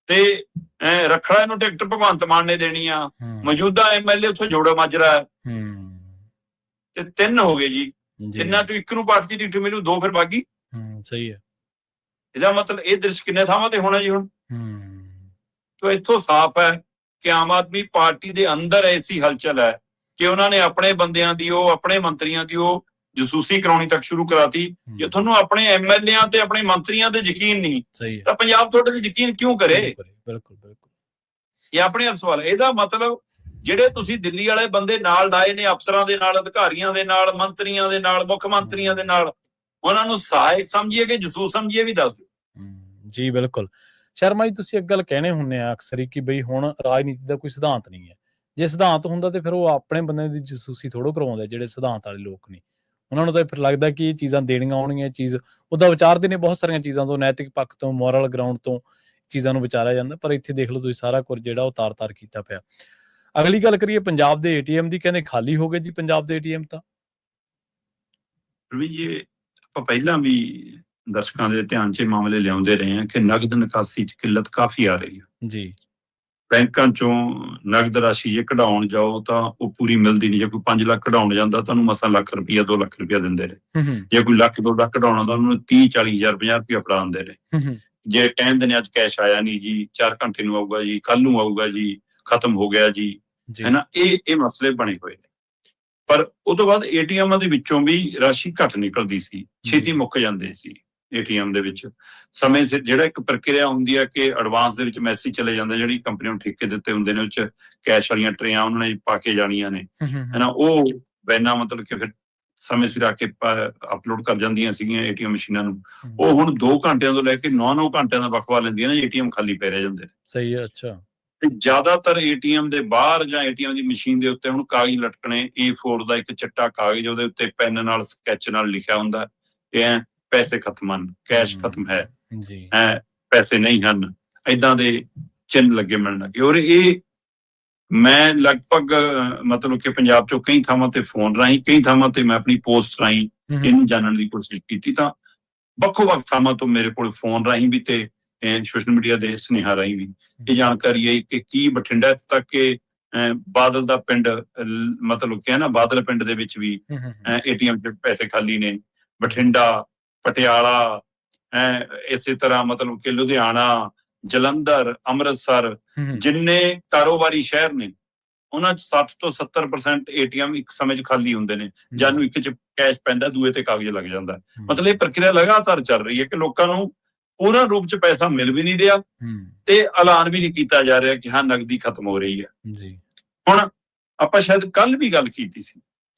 ਤੇ ਰੱਖੜਾ ਨੂੰ ਟਿਕਟ ਭਗਵੰਤ ਮਾਨ ਨੇ ਦੇਣੀ ਆ, ਮੌਜੂਦਾ MLA ਉੱਥੋਂ ਜੋੜਾ ਮਾਜਰਾ ਤੇ 3 ਹੋ ਗਏ ਜੀ। ਤਿੰਨਾਂ ਚੋਂ ਇੱਕ ਨੂੰ ਪਾਰਟੀ ਦੀ ਟਿਕਟ ਮਿਲੂ, 2 ਫਿਰ ਬਾਗੀ। ਸਹੀ ਹੈ। ਇਹਦਾ ਮਤਲਬ ਇਹ ਦ੍ਰਿਸ਼ ਕਿੰਨੇ ਥਾਵਾਂ ਤੇ ਹੋਣਾ ਜੀ ਹੁਣ। ਤਾਂ ਇੱਥੋਂ ਸਾਫ਼ ਹੈ ਕਿ ਆਮ ਆਦਮੀ ਪਾਰਟੀ ਦੇ ਅੰਦਰ ਐਸੀ ਹਲਚਲ ਹੈ ਕਿ ਉਹਨਾਂ ਨੇ ਆਪਣੇ ਬੰਦਿਆਂ ਦੀ, ਉਹ ਆਪਣੇ ਮੰਤਰੀਆਂ ਦੀ ਉਹ ਜਸੂਸੀ ਕਰਾਉਣੀ ਤੱਕ ਸ਼ੁਰੂ ਕਰਾਤੀ। ਜੇ ਤੁਹਾਨੂੰ ਆਪਣੇ MLA ਤੇ ਆਪਣੇ ਮੰਤਰੀਆਂ ਤੇ ਯਕੀਨ ਨਹੀਂ ਤਾਂ ਪੰਜਾਬ ਤੁਹਾਡੇ ਤੇ ਯਕੀਨ ਕਿਉਂ ਕਰੇ? ਬਿਲਕੁਲ ਬਿਲਕੁਲ, ਇਹ ਆਪਣੇ ਆਪ ਸਵਾਲ। ਇਹਦਾ ਮਤਲਬ ਜਿਹੜੇ ਤੁਸੀਂ ਦਿੱਲੀ ਵਾਲੇ ਬੰਦੇ ਨਾਲ ਲਾਏ ਨੇ, ਅਫਸਰਾਂ ਦੇ ਨਾਲ, ਅਧਿਕਾਰੀਆਂ ਦੇ ਨਾਲ, ਮੰਤਰੀਆਂ ਦੇ ਨਾਲ, ਮੁੱਖ ਮੰਤਰੀਆਂ ਦੇ ਨਾਲ, ਉਹਨਾਂ ਨੂੰ ਸਹਾਇਕ ਸਮਝੀਏ ਕਿ ਜਸੂਸ ਸਮਝੀਏ ਵੀ ਦੱਸ ਜੀ। ਬਿਲਕੁਲ ਸ਼ਰਮਾ ਜੀ, ਤੁਸੀਂ ਇੱਕ ਗੱਲ ਕਹਿਣੇ ਹੁੰਦੇ ਆ ਅਕਸਰ ਹੀ ਕਿ ਬਈ ਹੁਣ ਰਾਜਨੀਤੀ ਦਾ ਕੋਈ ਸਿਧਾਂਤ ਨਹੀਂ ਹੈ। ਜੇ ਸਿਧਾਂਤ ਹੁੰਦਾ ਤੇ ਫਿਰ ਉਹ ਆਪਣੇ ਬੰਦੇ ਦੀ ਜਸੂਸੀ ਥੋੜ੍ਹਾ ਕਰਵਾਉਂਦੇ, ਜਿਹੜੇ ਸਿਧਾਂਤ ਵਾਲੇ ਲੋਕ ਨੇ ਉਹਨਾਂ ਨੂੰ ਤਾਂ ਫਿਰ ਲੱਗਦਾ ਕਿ ਇਹ ਚੀਜ਼ਾਂ ਦੇਣੀਆਂ ਆਉਣਗੀਆਂ। ਚੀਜ਼ ਉਹਦਾ ਵਿਚਾਰਦੇ ਨੇ ਬਹੁਤ ਸਾਰੀਆਂ ਚੀਜ਼ਾਂ ਤੋਂ, ਨੈਤਿਕ ਪੱਖ ਤੋਂ, ਮੋਰਲ ਗਰਾਊਂਡ ਤੋਂ ਚੀਜ਼ਾਂ ਨੂੰ ਵਿਚਾਰਿਆ ਜਾਂਦਾ। ਪਰ ਇੱਥੇ ਦੇਖ ਲਓ ਤੁਸੀਂ ਸਾਰਾ ਕੁਝ ਜਿਹੜਾ ਉਹ ਤਾਰ-ਤਾਰ ਕੀਤਾ ਪਿਆ। ਅਗਲੀ ਗੱਲ ਕਰੀਏ ਪੰਜਾਬ ਦੇ ATM ਦੀ, ਕਹਿੰਦੇ ਖਾਲੀ ਹੋ ਗਏ ਜੀ ਪੰਜਾਬ ਦੇ ATM ਤਾਂ। ਇਹ ਆਪਾਂ ਪਹਿਲਾਂ ਵੀ ਦਰਸ਼ਕਾਂ ਦੇ ਧਿਆਨ 'ਚ ਮਾਮਲੇ ਲਿਆਉਂਦੇ ਰਹੇ ਹਾਂ ਕਿ ਨਗਦ ਨਿਕਾਸੀ 'ਚ ਕਿੱਲਤ ਕਾਫੀ ਆ ਰਹੀ ਹੈ ਜੀ। ਬੈਂਕਾਂ 'ਚੋਂ ਨਗਦ ਰਾਸ਼ੀ ਜੇ ਕਢਾਉਣ ਜਾਓ ਤਾਂ ਉਹ ਪੂਰੀ ਮਿਲਦੀ ਨਹੀਂ। ਜੇ ਕੋਈ 5 ਲੱਖ ਕਢਾਉਣ ਜਾਂਦਾ ਤਾਂ ਉਹਨੂੰ ਮਸਾਂ ਲੱਖ ਰੁਪਈਆ 2 ਲੱਖ ਰੁਪਈਆ ਦਿੰਦੇ ਨੇ। ਜੇ ਕੋਈ ਲੱਖ 2 ਲੱਖ ਕਢਾਉਣਾ ਤਾਂ ਉਹਨੂੰ 30-40 ਹਜ਼ਾਰ 50 ਰੁਪਈਆ ਫੜਾ ਦਿੰਦੇ ਨੇ। ਜੇ ਕਹਿੰਦੇ ਨੇ ਅੱਜ ਕੈਸ਼ ਆਇਆ ਨਹੀਂ ਜੀ, 4 ਘੰਟੇ ਨੂੰ ਆਊਗਾ ਜੀ, ਕੱਲ ਨੂੰ ਆਊਗਾ ਜੀ, ਖਤਮ ਹੋ ਗਿਆ ਜੀ, ਹੈ ਨਾ। ਇਹ ਮਸਲੇ ਬਣੇ ਹੋਏ ਨੇ। ਪਰ ਉਹ ਤੋਂ ਬਾਅਦ ATMਾਂ ਦੇ ਵਿੱਚੋਂ ਵੀ ਰਾਸ਼ੀ ਘੱਟ ਨਿਕਲਦੀ ਸੀ, ਛੇਤੀ ਮੁੱਕ ਜਾਂਦੇ ਸੀ ATM ਦੇ ਵਿੱਚ। ਸਮੇਂ ਸਿਰ ਜਿਹੜਾ ਇੱਕ ਪ੍ਰਕਿਰਿਆ ਹੁੰਦੀ ਹੈ ਕਿ ਐਡਵਾਂਸ ਦੇ ਵਿੱਚ ਮੈਸੇਜ ਚਲੇ ਜਾਂਦੇ, ਜਿਹੜੀ ਕੰਪਨੀ ਨੂੰ ਠੇਕੇ ਦਿੱਤੇ ਹੁੰਦੇ ਨੇ, ਉਹ 'ਚ ਕੈਸ਼ ਵਾਲੀਆਂ ਟਰੇਆਂ ਉਹਨਾਂ ਨੇ ਪਾ ਕੇ ਜਾਣੀਆਂ ਨੇ, ਹੈ ਨਾ। ਉਹ ਵੈਨਾਂ ਮਤਲਬ ਕਿ ਫਿਰ ਸਮੇਂ ਸਿਰ ਆ ਕੇ ਅਪਲੋਡ ਕਰ ਜਾਂਦੀਆਂ ਸੀਗੀਆਂ ATM ਮਸ਼ੀਨਾਂ ਨੂੰ। ਉਹ ਹੁਣ 2 ਘੰਟਿਆਂ ਤੋਂ ਲੈ ਕੇ 9-9 ਘੰਟਿਆਂ ਦਾ ਵਕਫਾ ਲੈਂਦੀਆਂ ਨੇ, ATM ਖਾਲੀ ਪੈ ਰਹਿ ਜਾਂਦੇ ਨੇ। ਸਹੀ ਹੈ। ਅੱਛਾ। ਤੇ ਜ਼ਿਆਦਾਤਰ ATM ਦੇ ਬਾਹਰ ਜਾਂ ATM ਦੀ ਮਸ਼ੀਨ ਦੇ ਉੱਤੇ ਹੁਣ ਕਾਗਜ਼ ਲਟਕਣੇ, A4 ਦਾ ਇੱਕ ਚਿੱਟਾ ਕਾਗਜ਼, ਉਹਦੇ ਉੱਤੇ ਪੈਨ ਨਾਲ, ਸਕੈਚ ਨਾਲ ਲਿਖਿਆ ਹੁੰਦਾ ਇਹ ਪੈਸੇ ਖਤਮ ਹਨ, ਕੈਸ਼ ਖਤਮ ਹੈ ਜੀ, ਪੈਸੇ ਨਹੀਂ ਹਨ, ਏਦਾਂ ਦੇ ਚਿੰਨ੍ਹ ਲੱਗੇ ਮਿਲਣ ਲੱਗੇ। ਔਰ ਇਹ ਮੈਂ ਲਗਭਗ ਮਤਲਬ ਕਿ ਪੰਜਾਬ 'ਚੋਂ ਕਈ ਥਾਵਾਂ ਤੇ ਫੋਨ ਰਾਹੀਂ, ਕਈ ਥਾਵਾਂ ਤੇ ਮੈਂ ਆਪਣੀ ਪੋਸਟ ਰਾਹੀਂ ਇਹਨੂੰ ਜਾਣਨ ਦੀ ਕੋਸ਼ਿਸ਼ ਕੀਤੀ, ਤਾਂ ਵੱਖੋ-ਵੱਖ ਥਾਵਾਂ ਤੋਂ ਮੇਰੇ ਕੋਲ ਫੋਨ ਰਾਹੀਂ ਵੀ ਤੇ ਸੋਸ਼ਲ ਮੀਡੀਆ ਦੇ ਸੁਨੇਹਾ ਰਾਹੀਂ ਵੀ ਇਹ ਜਾਣਕਾਰੀ ਆਈ ਕਿ ਕੀ ਬਠਿੰਡਾ ਤੱਕ ਕਿ ਬਾਦਲ ਦਾ ਪਿੰਡ, ਮਤਲਬ ਕਿ ਨਾ ਬਾਦਲ ਪਿੰਡ ਦੇ ਵਿੱਚ ਵੀ ATM 'ਚ ਪੈਸੇ ਖਾਲੀ ਨੇ। ਬਠਿੰਡਾ, ਪਟਿਆਲਾ, ਇਸੇ ਤਰ੍ਹਾਂ ਮਤਲਬ ਕਿ ਲੁਧਿਆਣਾ, ਜਲੰਧਰ, ਅੰਮ੍ਰਿਤਸਰ, ਜਿੰਨੇ ਕਾਰੋਬਾਰੀ ਸ਼ਹਿਰ ਨੇ ਉਹਨਾਂ 'ਚ 60 ਤੋਂ 70% ATM ਇੱਕ ਸਮੇਂ 'ਚ ਖਾਲੀ ਹੁੰਦੇ ਨੇ। ਜਾਨੂੰ ਇੱਕ 'ਚ ਕੈਸ਼ ਪੈਂਦਾ, ਦੂਏ ਤੇ ਕਾਗਜ਼ ਲੱਗ ਜਾਂਦਾ। ਮਤਲਬ ਇਹ ਪ੍ਰਕਿਰਿਆ ਲਗਾਤਾਰ ਚੱਲ ਰਹੀ ਹੈ ਕਿ ਲੋਕਾਂ ਨੂੰ ਪੂਰਨ ਰੂਪ 'ਚ ਪੈਸਾ ਮਿਲ ਵੀ ਨਹੀਂ ਰਿਹਾ ਤੇ ਐਲਾਨ ਵੀ ਨਹੀਂ ਕੀਤਾ ਜਾ ਰਿਹਾ ਕਿ ਹਾਂ ਨਗਦੀ ਖਤਮ ਹੋ ਰਹੀ ਹੈ ਜੀ। ਹੁਣ ਆਪਾਂ ਸ਼ਾਇਦ ਕੱਲ ਵੀ ਗੱਲ ਕੀਤੀ ਸੀ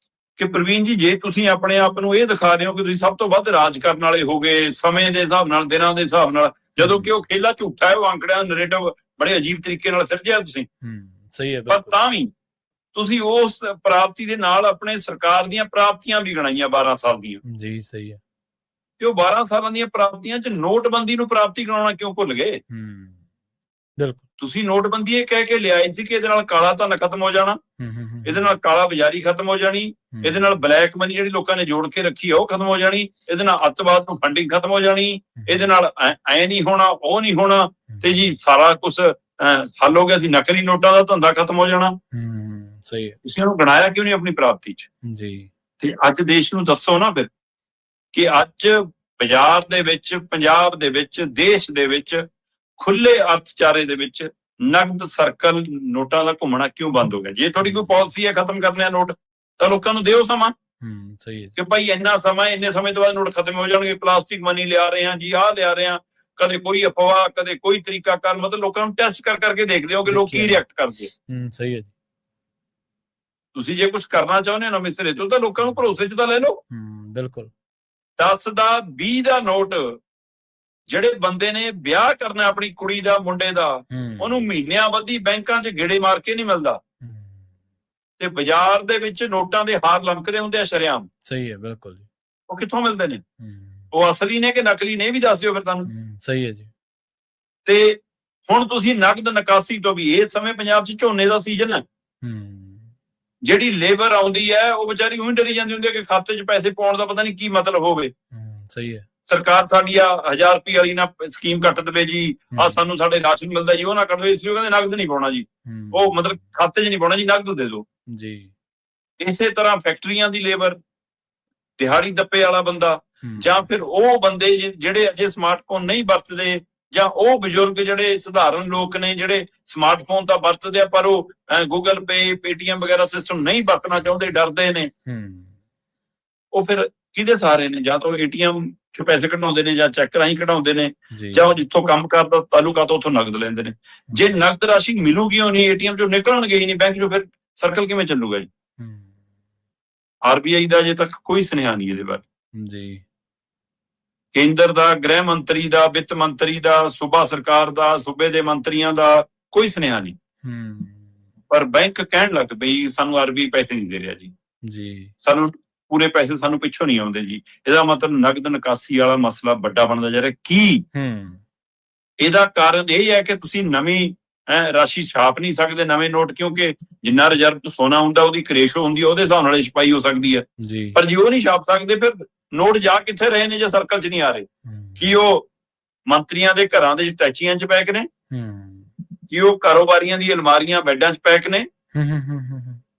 ਕਿ ਪ੍ਰਵੀਨ ਜੀ, ਜੇ ਤੁਸੀਂ ਆਪਣੇ ਆਪ ਨੂੰ ਇਹ ਦਿਖਾ ਰਹੇ ਹੋ ਕਿ ਤੁਸੀਂ ਸਭ ਤੋਂ ਵੱਧ ਰਾਜ ਕਰਨ ਵਾਲੇ ਹੋ ਗਏ ਸਮੇਂ ਦੇ ਹਿਸਾਬ ਨਾਲ, ਦਿਨਾਂ ਦੇ ਹਿਸਾਬ ਨਾਲ, ਜਦੋਂ ਕਿ ਉਹ ਖੇਲਾ ਝੂਠਾ ਹੈ, ਉਹ ਅੰਕੜਿਆਂ ਦਾ ਨੈਰੇਟਿਵ ਬੜੇ ਅਜੀਬ ਤਰੀਕੇ ਨਾਲ ਸਿਰਜਿਆ ਤੁਸੀਂ। ਸਹੀ ਹੈ। ਪਰ ਤਾਂ ਵੀ ਤੁਸੀਂ ਉਸ ਪ੍ਰਾਪਤੀ ਦੇ ਨਾਲ ਆਪਣੇ ਸਰਕਾਰ ਦੀਆਂ ਪ੍ਰਾਪਤੀਆਂ ਵੀ ਗਣਾਈਆਂ 12 ਸਾਲ ਦੀਆਂ ਜੀ। ਸਹੀ ਹੈ। ਤੇ ਉਹ 12 ਸਾਲਾਂ ਦੀਆਂ ਪ੍ਰਾਪਤੀਆਂ 'ਚ ਨੋਟਬੰਦੀ ਨੂੰ ਪ੍ਰਾਪਤੀ ਗਣਾਉਣਾ ਕਿਉਂ ਭੁੱਲ ਗਏ? ਬਿਲਕੁਲ। ਤੁਸੀਂ ਨੋਟਬੰਦੀ ਇਹ ਕਹਿ ਕੇ ਲਿਆਏ ਸੀ ਕਿ ਇਹਦੇ ਨਾਲ ਕਾਲਾ ਧਨ ਖਤਮ ਹੋ ਜਾਣਾ, ਇਹਦੇ ਨਾਲ ਕਾਲਾ ਬਾਜ਼ਾਰੀ ਖਤਮ ਹੋ ਜਾਣੀ, ਇਹਦੇ ਨਾਲ ਬਲੈਕ ਮਨੀ ਜਿਹੜੀ ਲੋਕਾਂ ਨੇ ਜੋੜ ਕੇ ਰੱਖੀ ਆ ਉਹ ਖਤਮ ਹੋ ਜਾਣੀ, ਇਹਦੇ ਨਾਲ ਅੱਤਵਾਦ ਨੂੰ ਫੰਡਿੰਗ ਖਤਮ ਹੋ ਜਾਣੀ, ਇਹਦੇ ਨਾਲ ਐ ਨਹੀਂ ਹੋਣਾ, ਉਹ ਨਹੀਂ ਹੋਣਾ, ਤੇ ਜੀ ਸਾਰਾ ਕੁਝ ਹੱਲ ਹੋ ਗਿਆ ਸੀ, ਨਕਲੀ ਨੋਟਾਂ ਦਾ ਧੰਦਾ ਖਤਮ ਹੋ ਜਾਣਾ। ਸਹੀ ਹੈ। ਤੁਸੀਂ ਉਹਨੂੰ ਗਣਾਇਆ ਕਿਉਂ ਨਹੀਂ ਆਪਣੀ ਪ੍ਰਾਪਤੀ 'ਚ ਜੀ? ਤੇ ਅੱਜ ਦੇਸ਼ ਨੂੰ ਦੱਸੋ ਨਾ ਫਿਰ ਕਿ ਅੱਜ ਬਾਜ਼ਾਰ ਦੇ ਵਿੱਚ, ਪੰਜਾਬ ਦੇ ਵਿੱਚ, ਦੇਸ਼ ਦੇ ਵਿੱਚ, ਖੁੱਲੇ ਅਰਥਚਾਰੇ ਦੇ ਵਿੱਚ ਨਗਦ ਸਰਕਲ, ਨੋਟਾਂ ਦਾ ਘੁੰਮਣਾ ਕਿਉਂ ਬੰਦ ਹੋ ਗਿਆ? ਜੇ ਤੁਹਾਡੀ ਕੋਈ ਪਾਲਿਸੀ ਹੈ ਖਤਮ ਕਰਨੇ ਆ ਨੋਟ, ਤਾਂ ਲੋਕਾਂ ਨੂੰ ਦਿਓ ਸਮਾਂ ਸਹੀ ਹੈ ਕਿ ਭਾਈ ਇੰਨਾ ਸਮਾਂ, ਇੰਨੇ ਸਮੇਂ ਤੋਂ ਬਾਅਦ ਨੋਟ ਖਤਮ ਹੋ ਜਾਣਗੇ, ਪਲਾਸਟਿਕ ਮਨੀ ਲਿਆ ਰਹੇ ਹਾਂ ਜੀ, ਆਹ ਲਿਆ ਰਹੇ ਹਾਂ, ਕਦੇ ਕੋਈ ਅਫਵਾਹ, ਕਦੇ ਕੋਈ ਤਰੀਕਾ ਕਰ, ਮਤਲਬ ਲੋਕਾਂ ਨੂੰ ਟੈਸਟ ਕਰ ਕਰਕੇ ਦੇਖਦੇ ਹੋ ਕਿ ਲੋਕ ਕੀ ਰਿਐਕਟ ਕਰਦੇ। ਸਹੀ ਹੈ ਜੀ। ਤੁਸੀਂ ਜੇ ਕੁਝ ਕਰਨਾ ਚਾਹੁੰਦੇ ਹੋ ਨਵੇਂ ਸਿਰੇ ਤੋਂ ਤਾਂ ਲੋਕਾਂ ਨੂੰ ਭਰੋਸੇ 'ਚ ਤਾਂ ਲੈ ਲਓ। ਬਿਲਕੁਲ। 10 ਦਾ 20 ਦਾ ਨੋਟ, ਜਿਹੜੇ ਬੰਦੇ ਨੇ ਵਿਆਹ ਕਰਨਾ ਆਪਣੀ ਕੁੜੀ ਦਾ, ਮੁੰਡੇ ਦਾ, ਉਹਨੂੰ ਮਹੀਨਿਆਂ ਬੱਧੀ ਬੈਂਕਾਂ 'ਚ ਗੇੜੇ ਮਾਰ ਕੇ ਨਹੀਂ ਮਿਲਦਾ ਤੇ ਬਾਜ਼ਾਰ ਦੇ ਵਿੱਚ ਨੋਟਾਂ ਦੇ ਹਾਰ ਲਮਕਦੇ ਹੁੰਦੇ ਆ ਸ਼ਰੇਆਮ। ਸਹੀ ਹੈ। ਬਿਲਕੁਲ ਜੀ। ਉਹ ਕਿੱਥੋਂ ਮਿਲਦੇ ਨੇ? ਉਹ ਅਸਲੀ ਨੇ ਕਿ ਨਕਲੀ ਨੇ, ਵੀ ਦੱਸ ਦਿਓ ਫਿਰ ਤੁਹਾਨੂੰ। ਸਹੀ ਹੈ ਜੀ। ਤੇ ਹੁਣ ਤੁਸੀਂ ਨਕਦ ਨਿਕਾਸੀ ਤੋਂ ਵੀ, ਇਸ ਸਮੇਂ ਪੰਜਾਬ 'ਚ ਝੋਨੇ ਦਾ ਸੀਜ਼ਨ ਹੈ, ਜਿਹੜੀ ਲੇਬਰ ਆਉਂਦੀ ਹੈ ਉਹ ਵਿਚਾਰੀ ਉਹੀ ਡਰੀ ਜਾਂਦੀ ਹੁੰਦੀ ਹੈ ਕਿ ਖਾਤੇ 'ਚ ਪੈਸੇ ਪਾਉਣ ਦਾ ਪਤਾ ਨਹੀਂ ਕੀ ਮਤਲਬ ਹੋਵੇ। ਸਹੀ ਹੈ। ਸਰਕਾਰ ਸਾਡੀ ਆ 1000 ਰੁਪਏ ਵਾਲੀ ਨਾ ਸਕੀਮ ਕੱਟ ਦੇਵੇ ਜੀ, ਆ ਸਾਨੂੰ ਸਾਡੇ ਰਾਸ਼ਨ ਮਿਲਦਾ ਜੀ ਉਹ ਨਾ ਕੱਟ ਦੇਵੇ, ਇਸ ਲਈ ਉਹ ਕਹਿੰਦੇ ਨਗਦ ਨਹੀਂ ਪਾਉਣਾ ਜੀ, ਉਹ ਮਤਲਬ ਖਾਤੇ 'ਚ ਨਹੀਂ ਪਾਉਣਾ ਜੀ, ਨਗਦ ਦੇ ਦਿਓ ਜੀ। ਇਸੇ ਤਰ੍ਹਾਂ ਫੈਕਟਰੀਆਂ ਦੀ ਲੇਬਰ, ਦਿਹਾੜੀ ਦੱਪੇ ਵਾਲਾ ਬੰਦਾ, ਜਾਂ ਫਿਰ ਉਹ ਬੰਦੇ ਜਿਹੜੇ ਅਜੇ ਸਮਾਰਟਫੋਨ ਨਹੀਂ ਵਰਤਦੇ, ਜਾਂ ਉਹ ਬਜ਼ੁਰਗ ਜਿਹੜੇ ਸਧਾਰਨ ਲੋਕ ਨੇ ਜਿਹੜੇ ਸਮਾਰਟਫੋਨ ਤਾਂ ਵਰਤਦੇ ਆ ਪਰ ਉਹ ਗੂਗਲ ਪੇ, ਪੇਟੀਐਮ ਵਗੈਰਾ ਸਿਸਟਮ ਨਹੀਂ ਵਰਤਣਾ ਚਾਹੁੰਦੇ, ਡਰਦੇ ਨੇ, ਉਹ ਫਿਰ ਕਿਹਦੇ ਸਹਾਰੇ ਨੇ? ਜਾਂ ਤਾਂ ਏਟੀਐਮ 'ਚ ਪੈਸੇ ਕਢਾਉਂਦੇ ਨੇ, ਜਾਂ ਚੈੱਕ ਰਾਹੀਂ ਕਢਾਉਂਦੇ ਨੇ, ਜਾਂ ਉਹ ਜਿੱਥੋਂ ਕੰਮ ਕਰਦਾ ਤਾਲੁਕਾ ਤੋਂ ਉੱਥੋਂ ਨਗਦ ਲੈਂਦੇ ਨੇ। ਜੇ ਨਗਦ ਰਾਸ਼ੀ ਮਿਲੂਗੀ ਉਹ ਨਹੀਂ, ਏਟੀਐਮ 'ਚੋਂ ਨਿਕਲਣਗੇ ਹੀ ਨਹੀਂ ਬੈਂਕ 'ਚੋਂ, ਫਿਰ ਸਰਕਲ ਕਿਵੇਂ ਚੱਲੂਗਾ ਜੀ? ਆਰਬੀਆਈ ਦਾ ਅਜੇ ਤੱਕ ਕੋਈ ਸੁਨੇਹਾ ਨਹੀਂ ਇਹਦੇ ਬਾਰੇ ਜੀ। ਕੇਂਦਰ ਦਾ, ਗ੍ਰਹਿ ਮੰਤਰੀ ਦਾ, ਵਿੱਤ ਮੰਤਰੀ ਦਾ, ਸੂਬਾ ਸਰਕਾਰ ਦਾ, ਸੂਬੇ ਦੇ ਮੰਤਰੀਆਂ ਦਾ ਕੋਈ ਸੁਨੇਹਾ ਨਹੀਂ। ਪਰ ਬੈਂਕ ਕਹਿਣ ਲੱਗ ਪਈ ਸਾਨੂੰ ਆਰਬੀਆਈ ਪੈਸੇ ਨਹੀਂ ਦੇ ਰਿਹਾ ਜੀ, ਸਾਨੂੰ ਪੂਰੇ ਪੈਸੇ ਸਾਨੂੰ ਪਿੱਛੋਂ ਨਹੀਂ ਆਉਂਦੇ ਜੀ। ਇਹਦਾ ਮਤਲਬ ਨਗਦ ਨਿਕਾਸੀ ਵਾਲਾ ਮਸਲਾ ਵੱਡਾ ਬਣਦਾ ਜਾ ਰਿਹਾ। ਕੀ ਇਹਦਾ ਕਾਰਨ ਇਹ ਹੈ ਕਿ ਤੁਸੀਂ ਨਵੀਂ ਰਾਸ਼ੀ ਛਾਪ ਨਹੀਂ ਸਕਦੇ, ਨਵੇਂ ਨੋਟ, ਕਿਉਂਕਿ ਜਿੰਨਾ ਰਿਜ਼ਰਵ 'ਚ ਸੋਨਾ ਹੁੰਦਾ ਉਹਦੀ ਰੇਸ਼ੋ ਹੁੰਦੀ ਹੈ, ਉਹਦੇ ਹਿਸਾਬ ਨਾਲ ਛਪਾਈ ਹੋ ਸਕਦੀ ਹੈ। ਪਰ ਜੇ ਉਹ ਨਹੀਂ ਛਾਪ ਸਕਦੇ ਫਿਰ ਨੋਟ ਜਾ ਕਿੱਥੇ ਰਹੇ ਨੇ ਜੇ ਸਰਕਲ 'ਚ ਨਹੀਂ ਆ ਰਹੇ? ਕੀ ਉਹ ਮੰਤਰੀਆਂ ਦੇ ਘਰਾਂ ਦੇ ਟੈਚੀਆਂ 'ਚ ਪੈਕ ਨੇ? ਕੀ ਉਹ ਕਾਰੋਬਾਰੀਆਂ ਦੀ ਅਲਮਾਰੀਆਂ ਬੈੱਡਾਂ 'ਚ ਪੈਕ ਨੇ?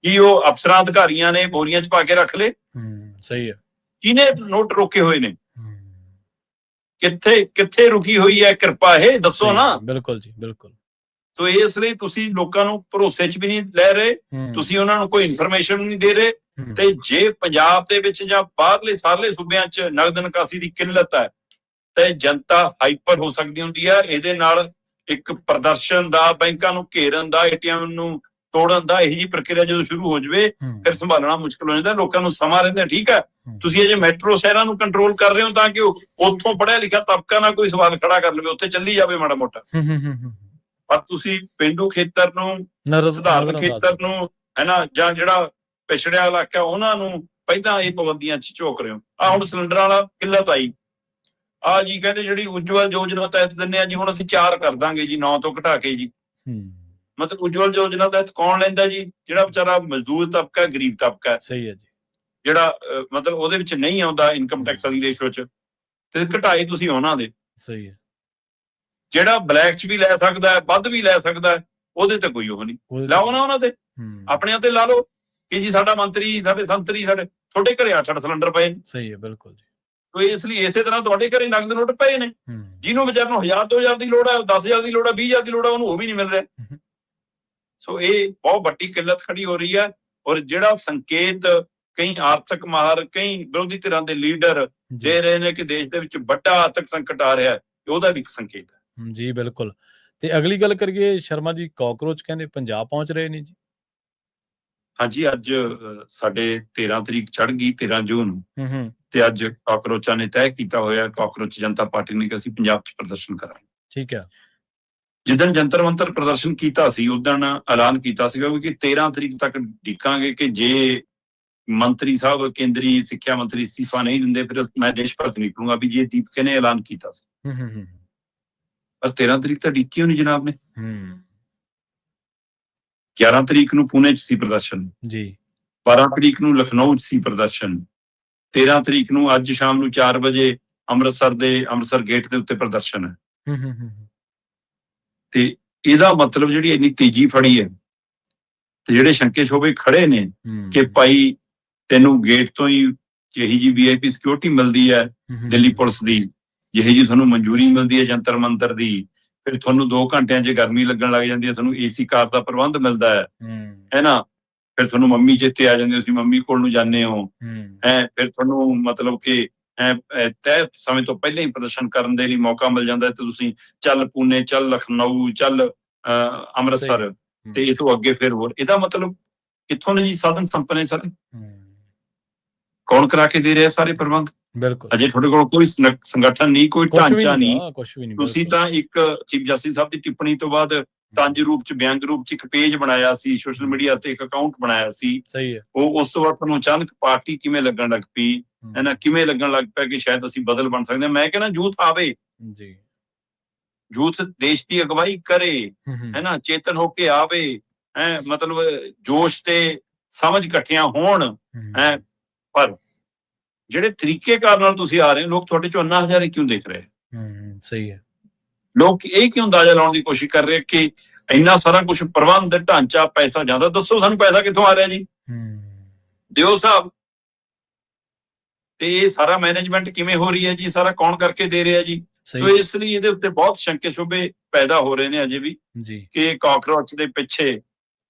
ਕੀ ਉਹ ਅਫਸਰਾਂ ਅਧਿਕਾਰੀਆਂ ਨੇ ਬੋਰੀਆਂ 'ਚ ਪਾ ਕੇ ਰੱਖ ਲਏ? ਸਹੀ ਹੈ। ਕਿਹਨੇ ਨੋਟ ਰੋਕੇ ਹੋਏ ਨੇ? ਕਿੱਥੇ ਰੁਕੀ ਹੋਈ ਹੈ ਕਿਰਪਾ? ਇਹ ਦੱਸੋ ਨਾ। ਬਿਲਕੁਲ ਜੀ, ਬਿਲਕੁਲ। ਸੋ ਇਸ ਲਈ ਤੁਸੀਂ ਲੋਕਾਂ ਨੂੰ ਭਰੋਸੇ 'ਚ ਵੀ ਨਹੀਂ ਲੈ ਰਹੇ, ਤੁਸੀਂ ਉਹਨਾਂ ਨੂੰ ਕੋਈ ਇਨਫੋਰਮੇਸ਼ਨ ਨਹੀਂ ਦੇ ਰਹੇ। ਤੇ ਜੇ ਪੰਜਾਬ ਦੇ ਵਿੱਚ ਜਾਂ ਬਾਹਰਲੇ ਸਾਰਲੇ ਸੂਬਿਆਂ 'ਚ ਨਗਦ ਨਿਕਾਸੀ ਦੀ ਕਿੱਲਤ ਹੈ ਤੇ ਜਨਤਾ ਹਾਈਪਰ ਹੋ ਸਕਦੀ ਹੁੰਦੀ ਹੈ। ਇਹਦੇ ਨਾਲ ਇੱਕ ਪ੍ਰਦਰਸ਼ਨ ਦਾ, ਬੈਂਕਾਂ ਨੂੰ ਘੇਰਨ ਦਾ, ਏਟੀਐਮ ਨੂੰ ਤੋੜਨ ਦਾ ਇਹੀ ਜਿਹੀ ਪ੍ਰਕਿਰਿਆ ਜਦੋਂ ਸ਼ੁਰੂ ਹੋ ਜਾਵੇ ਫਿਰ ਸੰਭਾਲਣਾ ਮੁਸ਼ਕਲ ਹੋ ਜਾਂਦਾ। ਲੋਕਾਂ ਨੂੰ ਸਮਾਂ ਰਹਿੰਦਾ। ਠੀਕ ਹੈ, ਤੁਸੀਂ ਅਜੇ ਮੈਟਰੋ ਸ਼ਹਿਰਾਂ ਨੂੰ ਕੰਟਰੋਲ ਕਰ ਰਹੇ ਹੋ ਤਾਂ ਕਿ ਉੱਥੋਂ ਪੜ੍ਹਿਆ ਲਿਖਿਆ ਤਬਕਾ ਨਾ ਕੋਈ ਸਵਾਲ ਖੜਾ ਕਰ ਲਵੇ, ਉੱਥੇ ਚੱਲੀ ਜਾਵੇ ਮਾੜਾ ਮੋਟਾ। ਪਰ ਤੁਸੀਂ ਪੇਂਡੂ ਖੇਤਰ ਨੂੰ, ਸਧਾਰਨ ਖੇਤਰ ਨੂੰ, ਹੈ ਨਾ, ਜਾਂ ਜਿਹੜਾ ਪਿਛੜਿਆ ਇਲਾਕਾ ਉਹਨਾਂ ਨੂੰ ਪਹਿਲਾਂ ਇਹ ਪਾਬੰਦੀਆਂ 'ਚ ਝੋਕ ਰਹੇ ਹੋ। ਆ ਹੁਣ ਸਿਲੰਡਰਾਂ ਵਾਲਾ ਕਿੱਲਤ ਆਈ, ਆ ਜੀ ਕਹਿੰਦੇ ਜਿਹੜੀ ਉਜਵਲ ਯੋਜਨਾ ਤਹਿਤ ਦਿੰਦੇ ਆ ਜੀ, ਹੁਣ ਅਸੀਂ 4 ਕਰ ਦਾਂਗੇ ਜੀ, 9 ਤੋਂ ਘਟਾ ਕੇ ਜੀ। ਮਤਲਬ ਉਜਵਲ ਯੋਜਨਾ ਤਹਿਤ ਕੌਣ ਲੈਂਦਾ ਜੀ? ਜਿਹੜਾ ਵਿਚਾਰਾ ਮਜ਼ਦੂਰ ਤਬਕਾ, ਗਰੀਬ ਤਬਕਾ, ਸਹੀ ਹੈ ਜੀ, ਜਿਹੜਾ ਮਤਲਬ ਉਹਦੇ ਵਿੱਚ ਨਹੀਂ ਆਉਂਦਾ ਇਨਕਮ ਟੈਕਸ ਵਾਲੀ ਰੇਸ਼ੋ 'ਚ, ਤੇ ਘਟਾਏ ਤੁਸੀਂ ਉਹਨਾਂ ਦੇ। ਸਹੀ ਹੈ। ਜਿਹੜਾ ਬਲੈਕ 'ਚ ਵੀ ਲੈ ਸਕਦਾ, ਵੱਧ ਵੀ ਲੈ ਸਕਦਾ, ਉਹਦੇ ਤੇ ਕੋਈ ਉਹ ਨਹੀਂ। ਲਾਓ ਨਾ ਉਹਨਾਂ ਤੇ, ਆਪਣਿਆਂ ਤੇ ਲਾ ਲਓ ਕਿ ਜੀ ਸਾਡਾ ਮੰਤਰੀ, ਸਾਡੇ ਸੰਤਰੀ, ਸਾਡੇ ਤੁਹਾਡੇ ਘਰੇ 8-8 ਸਿਲੰਡਰ ਪਏ ਨੇ। ਸਹੀ ਹੈ, ਬਿਲਕੁਲ ਜੀ। ਤੇ ਇਸ ਲਈ ਇਸੇ ਤਰ੍ਹਾਂ ਤੁਹਾਡੇ ਘਰੇ ਨਗਦ ਨੋਟ ਪਏ ਨੇ, ਜਿਹਨੂੰ ਵਿਚਾਰ ਨੂੰ 1000-2000 ਦੀ ਲੋੜ ਹੈ, 10,000 ਦੀ ਲੋੜ ਹੈ, 20,000 ਦੀ ਲੋੜ ਹੈ, ਉਹਨੂੰ ਉਹ ਵੀ ਨਹੀਂ ਮਿਲ ਰਿਹਾ। ਸੋ ਇਹ ਬਹੁਤ ਵੱਡੀ ਕਿੱਲਤ ਖੜੀ ਹੋ ਰਹੀ ਹੈ। ਔਰ ਜਿਹੜਾ ਸੰਕੇਤ ਕਈ ਆਰਥਿਕ ਮਾਹਰ, ਕਈ ਵਿਰੋਧੀ ਧਿਰਾਂ ਦੇ ਲੀਡਰ ਦੇ ਰਹੇ ਨੇ ਕਿ ਦੇਸ਼ ਦੇ ਵਿੱਚ ਵੱਡਾ ਆਰਥਿਕ ਸੰਕਟ ਆ ਰਿਹਾ, ਉਹਦਾ ਵੀ ਇੱਕ ਸੰਕੇਤ ਹੈ। ਜੀ ਬਿਲਕੁਲ। ਤੇ ਅਗਲੀ ਗੱਲ ਕਰੀਏ ਸ਼ਰਮਾ ਜੀ, ਕਾਕਰੋਚ ਕਹਿੰਦੇ ਪੰਜਾਬ ਪਹੁੰਚ ਰਹੇ ਨੇ ਜੀ। ਹਾਂਜੀ, ਅੱਜ ਸਾਡੇ 13 ਤਰੀਕ ਚੜ੍ਹ ਗਈ, 13 ਜੂਨ, ਤੇ ਅੱਜ ਕਾਕਰੋਚਾਂ ਨੇ ਤੈਅ ਕੀਤਾ ਹੋਇਆ, ਕਾਕਰੋਚ ਜਨਤਾ ਪਾਰਟੀ ਨੇ, ਕਿ ਅਸੀਂ ਪੰਜਾਬ 'ਚ ਪ੍ਰਦਰਸ਼ਨ ਕਰਾਂਗੇ। ਠੀਕ ਹੈ। ਜਿੱਦਣ ਜੰਤਰ ਮੰਤਰ ਪ੍ਰਦਰਸ਼ਨ ਕੀਤਾ ਸੀ ਉਦਣ ਐਲਾਨ ਕੀਤਾ ਸੀਗਾ ਕਿ 13 ਤਰੀਕ ਤੱਕ ਢੀਕਾਂਗੇ ਕਿ ਜੇ ਮੰਤਰੀ ਸਾਹਿਬ, ਕੇਂਦਰੀ ਸਿੱਖਿਆ ਮੰਤਰੀ ਅਸਤੀਫਾ ਨਹੀਂ ਦਿੰਦੇ ਫਿਰ ਮੈਂ ਦੇਸ਼ ਭਰ ਨਿਕਲੂੰਗਾ, ਵੀ ਜੇ ਦੀਪਕੇ ਨੇ ਐਲਾਨ ਕੀਤਾ ਸੀ। ਪਰ 13 ਤਰੀਕ ਤਾਂ ਢੀਕੀ ਹੋਣੀ ਜਨਾਬ ਨੇ। 11 ਤਰੀਕ ਨੂੰ ਪੁਣੇ 'ਚ ਸੀ ਪ੍ਰਦਰਸ਼ਨ ਜੀ, 12 ਤਰੀਕ ਨੂੰ ਲਖਨਊ 'ਚ ਸੀ ਪ੍ਰਦਰਸ਼ਨ, 13 ਤਰੀਕ ਨੂੰ ਅੱਜ ਸ਼ਾਮ ਨੂੰ 4 ਵਜੇ ਅੰਮ੍ਰਿਤਸਰ ਗੇਟ ਦੇ ਉੱਤੇ ਪ੍ਰਦਰਸ਼ਨ ਹੈ। ਤੇ ਇਹਦਾ ਮਤਲਬ ਜਿਹੜੀ ਇੰਨੀ ਤੇਜ਼ੀ ਫੜੀ ਹੈ, ਤੇ ਜਿਹੜੇ ਸ਼ੰਕੇ ਸ਼ੋਭੇ ਖੜੇ ਨੇ ਕਿ ਭਾਈ ਤੈਨੂੰ ਗੇਟ ਤੋਂ ਹੀ ਜਿਹੀ ਜੀ VIP ਸਿਕਿਉਰਿਟੀ ਮਿਲਦੀ ਹੈ ਦਿੱਲੀ ਪੁਲਿਸ ਦੀ, ਜਿਹੀ ਜੀ ਤੁਹਾਨੂੰ ਮਨਜ਼ੂਰੀ ਮਿਲਦੀ ਹੈ ਜੰਤਰ ਮੰਤਰ ਦੀ, ਫਿਰ ਤੁਹਾਨੂੰ 2 ਘੰਟਿਆਂ 'ਚ ਗਰਮੀ ਲੱਗਣ ਲੱਗ ਜਾਂਦੀ ਹੈ, ਤੁਹਾਨੂੰ AC ਕਾਰ ਦਾ ਪ੍ਰਬੰਧ ਮਿਲਦਾ ਹੈ ਨਾ, ਫਿਰ ਤੁਹਾਨੂੰ ਮੰਮੀ ਚੇਤੇ ਆ ਜਾਂਦੀ, ਤੁਸੀਂ ਮੰਮੀ ਕੋਲ ਨੂੰ ਜਾਂਦੇ ਹੋ, ਫਿਰ ਤੁਹਾਨੂੰ ਮਤਲਬ ਕਿ ਤੈਅ ਸਮੇਂ ਤੋਂ ਪਹਿਲਾਂ ਹੀ ਪ੍ਰਦਰਸ਼ਨ ਕਰਨ ਦੇ ਲਈ ਮੌਕਾ ਮਿਲ ਜਾਂਦਾ ਤੇ ਤੁਸੀਂ ਚੱਲ ਪੂਨੇ, ਚੱਲ ਲਖਨਊ, ਚੱਲ ਅੰਮ੍ਰਿਤਸਰ, ਤੇ ਇਹ ਤੋਂ ਅੱਗੇ ਫਿਰ ਹੋਰ। ਇਹਦਾ ਮਤਲਬ ਕਿੱਥੋਂ ਨੇ ਜੀ ਸਾਧਨ ਸੰਪੰਨ ਸਾਰੇ? ਕੌਣ ਕਰਾ ਕੇ ਦੇ ਰਿਹਾ ਸਾਰੇ ਪ੍ਰਬੰਧ? ਬਿਲਕੁਲ। ਅਜੇ ਤੁਹਾਡੇ ਕੋਲ ਕੋਈ ਸੰਗਠਨ ਨਹੀਂ, ਕੋਈ ਢਾਂਚਾ ਨਹੀਂ, ਤੁਸੀਂ ਤਾਂ ਇੱਕ ਚੀਫ ਜਸਟਿਸ ਸਾਹਿਬ ਦੀ ਟਿੱਪਣੀ ਤੋਂ ਬਾਅਦ ਤੰਜ ਰੂਪ 'ਚ, ਵਿਅੰਗ ਰੂਪ 'ਚ ਇੱਕ ਪੇਜ ਬਣਾਇਆ ਸੀ ਸੋਸ਼ਲ ਮੀਡੀਆ ਤੇ, ਇੱਕ ਅਕਾਊਂਟ ਬਣਾਇਆ ਸੀ। ਸਹੀ ਹੈ। ਉਹ ਉਸ ਤੋਂ ਬਾਅਦ ਤੁਹਾਨੂੰ ਅਚਾਨਕ ਪਾਰਟੀ ਕਿਵੇਂ ਲੱਗਣ ਲੱਗ ਪਈ, ਹੈ ਨਾ, ਕਿਵੇਂ ਲੱਗਣ ਲੱਗ ਪਿਆ ਕਿ ਸ਼ਾਇਦ ਅਸੀਂ ਬਦਲ ਬਣ ਸਕਦੇ ਹਾਂ। ਮੈਂ ਕਹਿੰਦਾ ਯੂਥ ਆਵੇ ਜੀ, ਯੂਥ ਦੇਸ਼ ਦੀ ਅਗਵਾਈ ਕਰੇ, ਹੈ ਨਾ, ਚੇਤਨ ਹੋ ਕੇ ਆਵੇ, ਹੈ, ਮਤਲਬ ਜੋਸ਼ ਤੇ ਸਮਝ ਇਕੱਠੀਆਂ ਹੋਣ, ਹੈ। ਪਰ ਜਿਹੜੇ ਤਰੀਕੇਕਾਰ ਨਾਲ ਤੁਸੀਂ ਆ ਰਹੇ ਹੋ, ਲੋਕ ਤੁਹਾਡੇ 'ਚੋਂ ਅੰਨਾ ਹਜ਼ਾਰੇ ਕਿਉਂ ਦੇਖ ਰਹੇ? ਸਹੀ ਹੈ। ਲੋਕ ਇਹ ਕਿਉਂ ਅੰਦਾਜ਼ਾ ਲਾਉਣ ਦੀ ਕੋਸ਼ਿਸ਼ ਕਰ ਰਹੇ ਕਿ ਇੰਨਾ ਸਾਰਾ ਕੁਝ ਪ੍ਰਬੰਧ, ਢਾਂਚਾ, ਪੈਸਾ ਜਾਂਦਾ? ਦੱਸੋ ਸਾਨੂੰ ਪੈਸਾ ਕਿੱਥੋਂ ਆ ਰਿਹਾ ਜੀ? ਦਿਓ ਸਾਹਿਬ। ਤੇ ਇਹ ਸਾਰਾ ਮੈਨੇਜਮੈਂਟ ਕਿਵੇਂ ਹੋ ਰਹੀ ਹੈ ਜੀ? ਸਾਰਾ ਕੌਣ ਕਰਕੇ ਦੇ ਰਿਹਾ ਜੀ? ਸੋ ਇਸ ਲਈ ਇਹਦੇ ਉੱਤੇ ਬਹੁਤ ਸ਼ੰਕੇ ਸ਼ੁਬੇ ਪੈਦਾ ਹੋ ਰਹੇ ਨੇ ਅਜੇ ਵੀ ਕਿ ਕਾਕਰੋਚ ਦੇ ਪਿੱਛੇ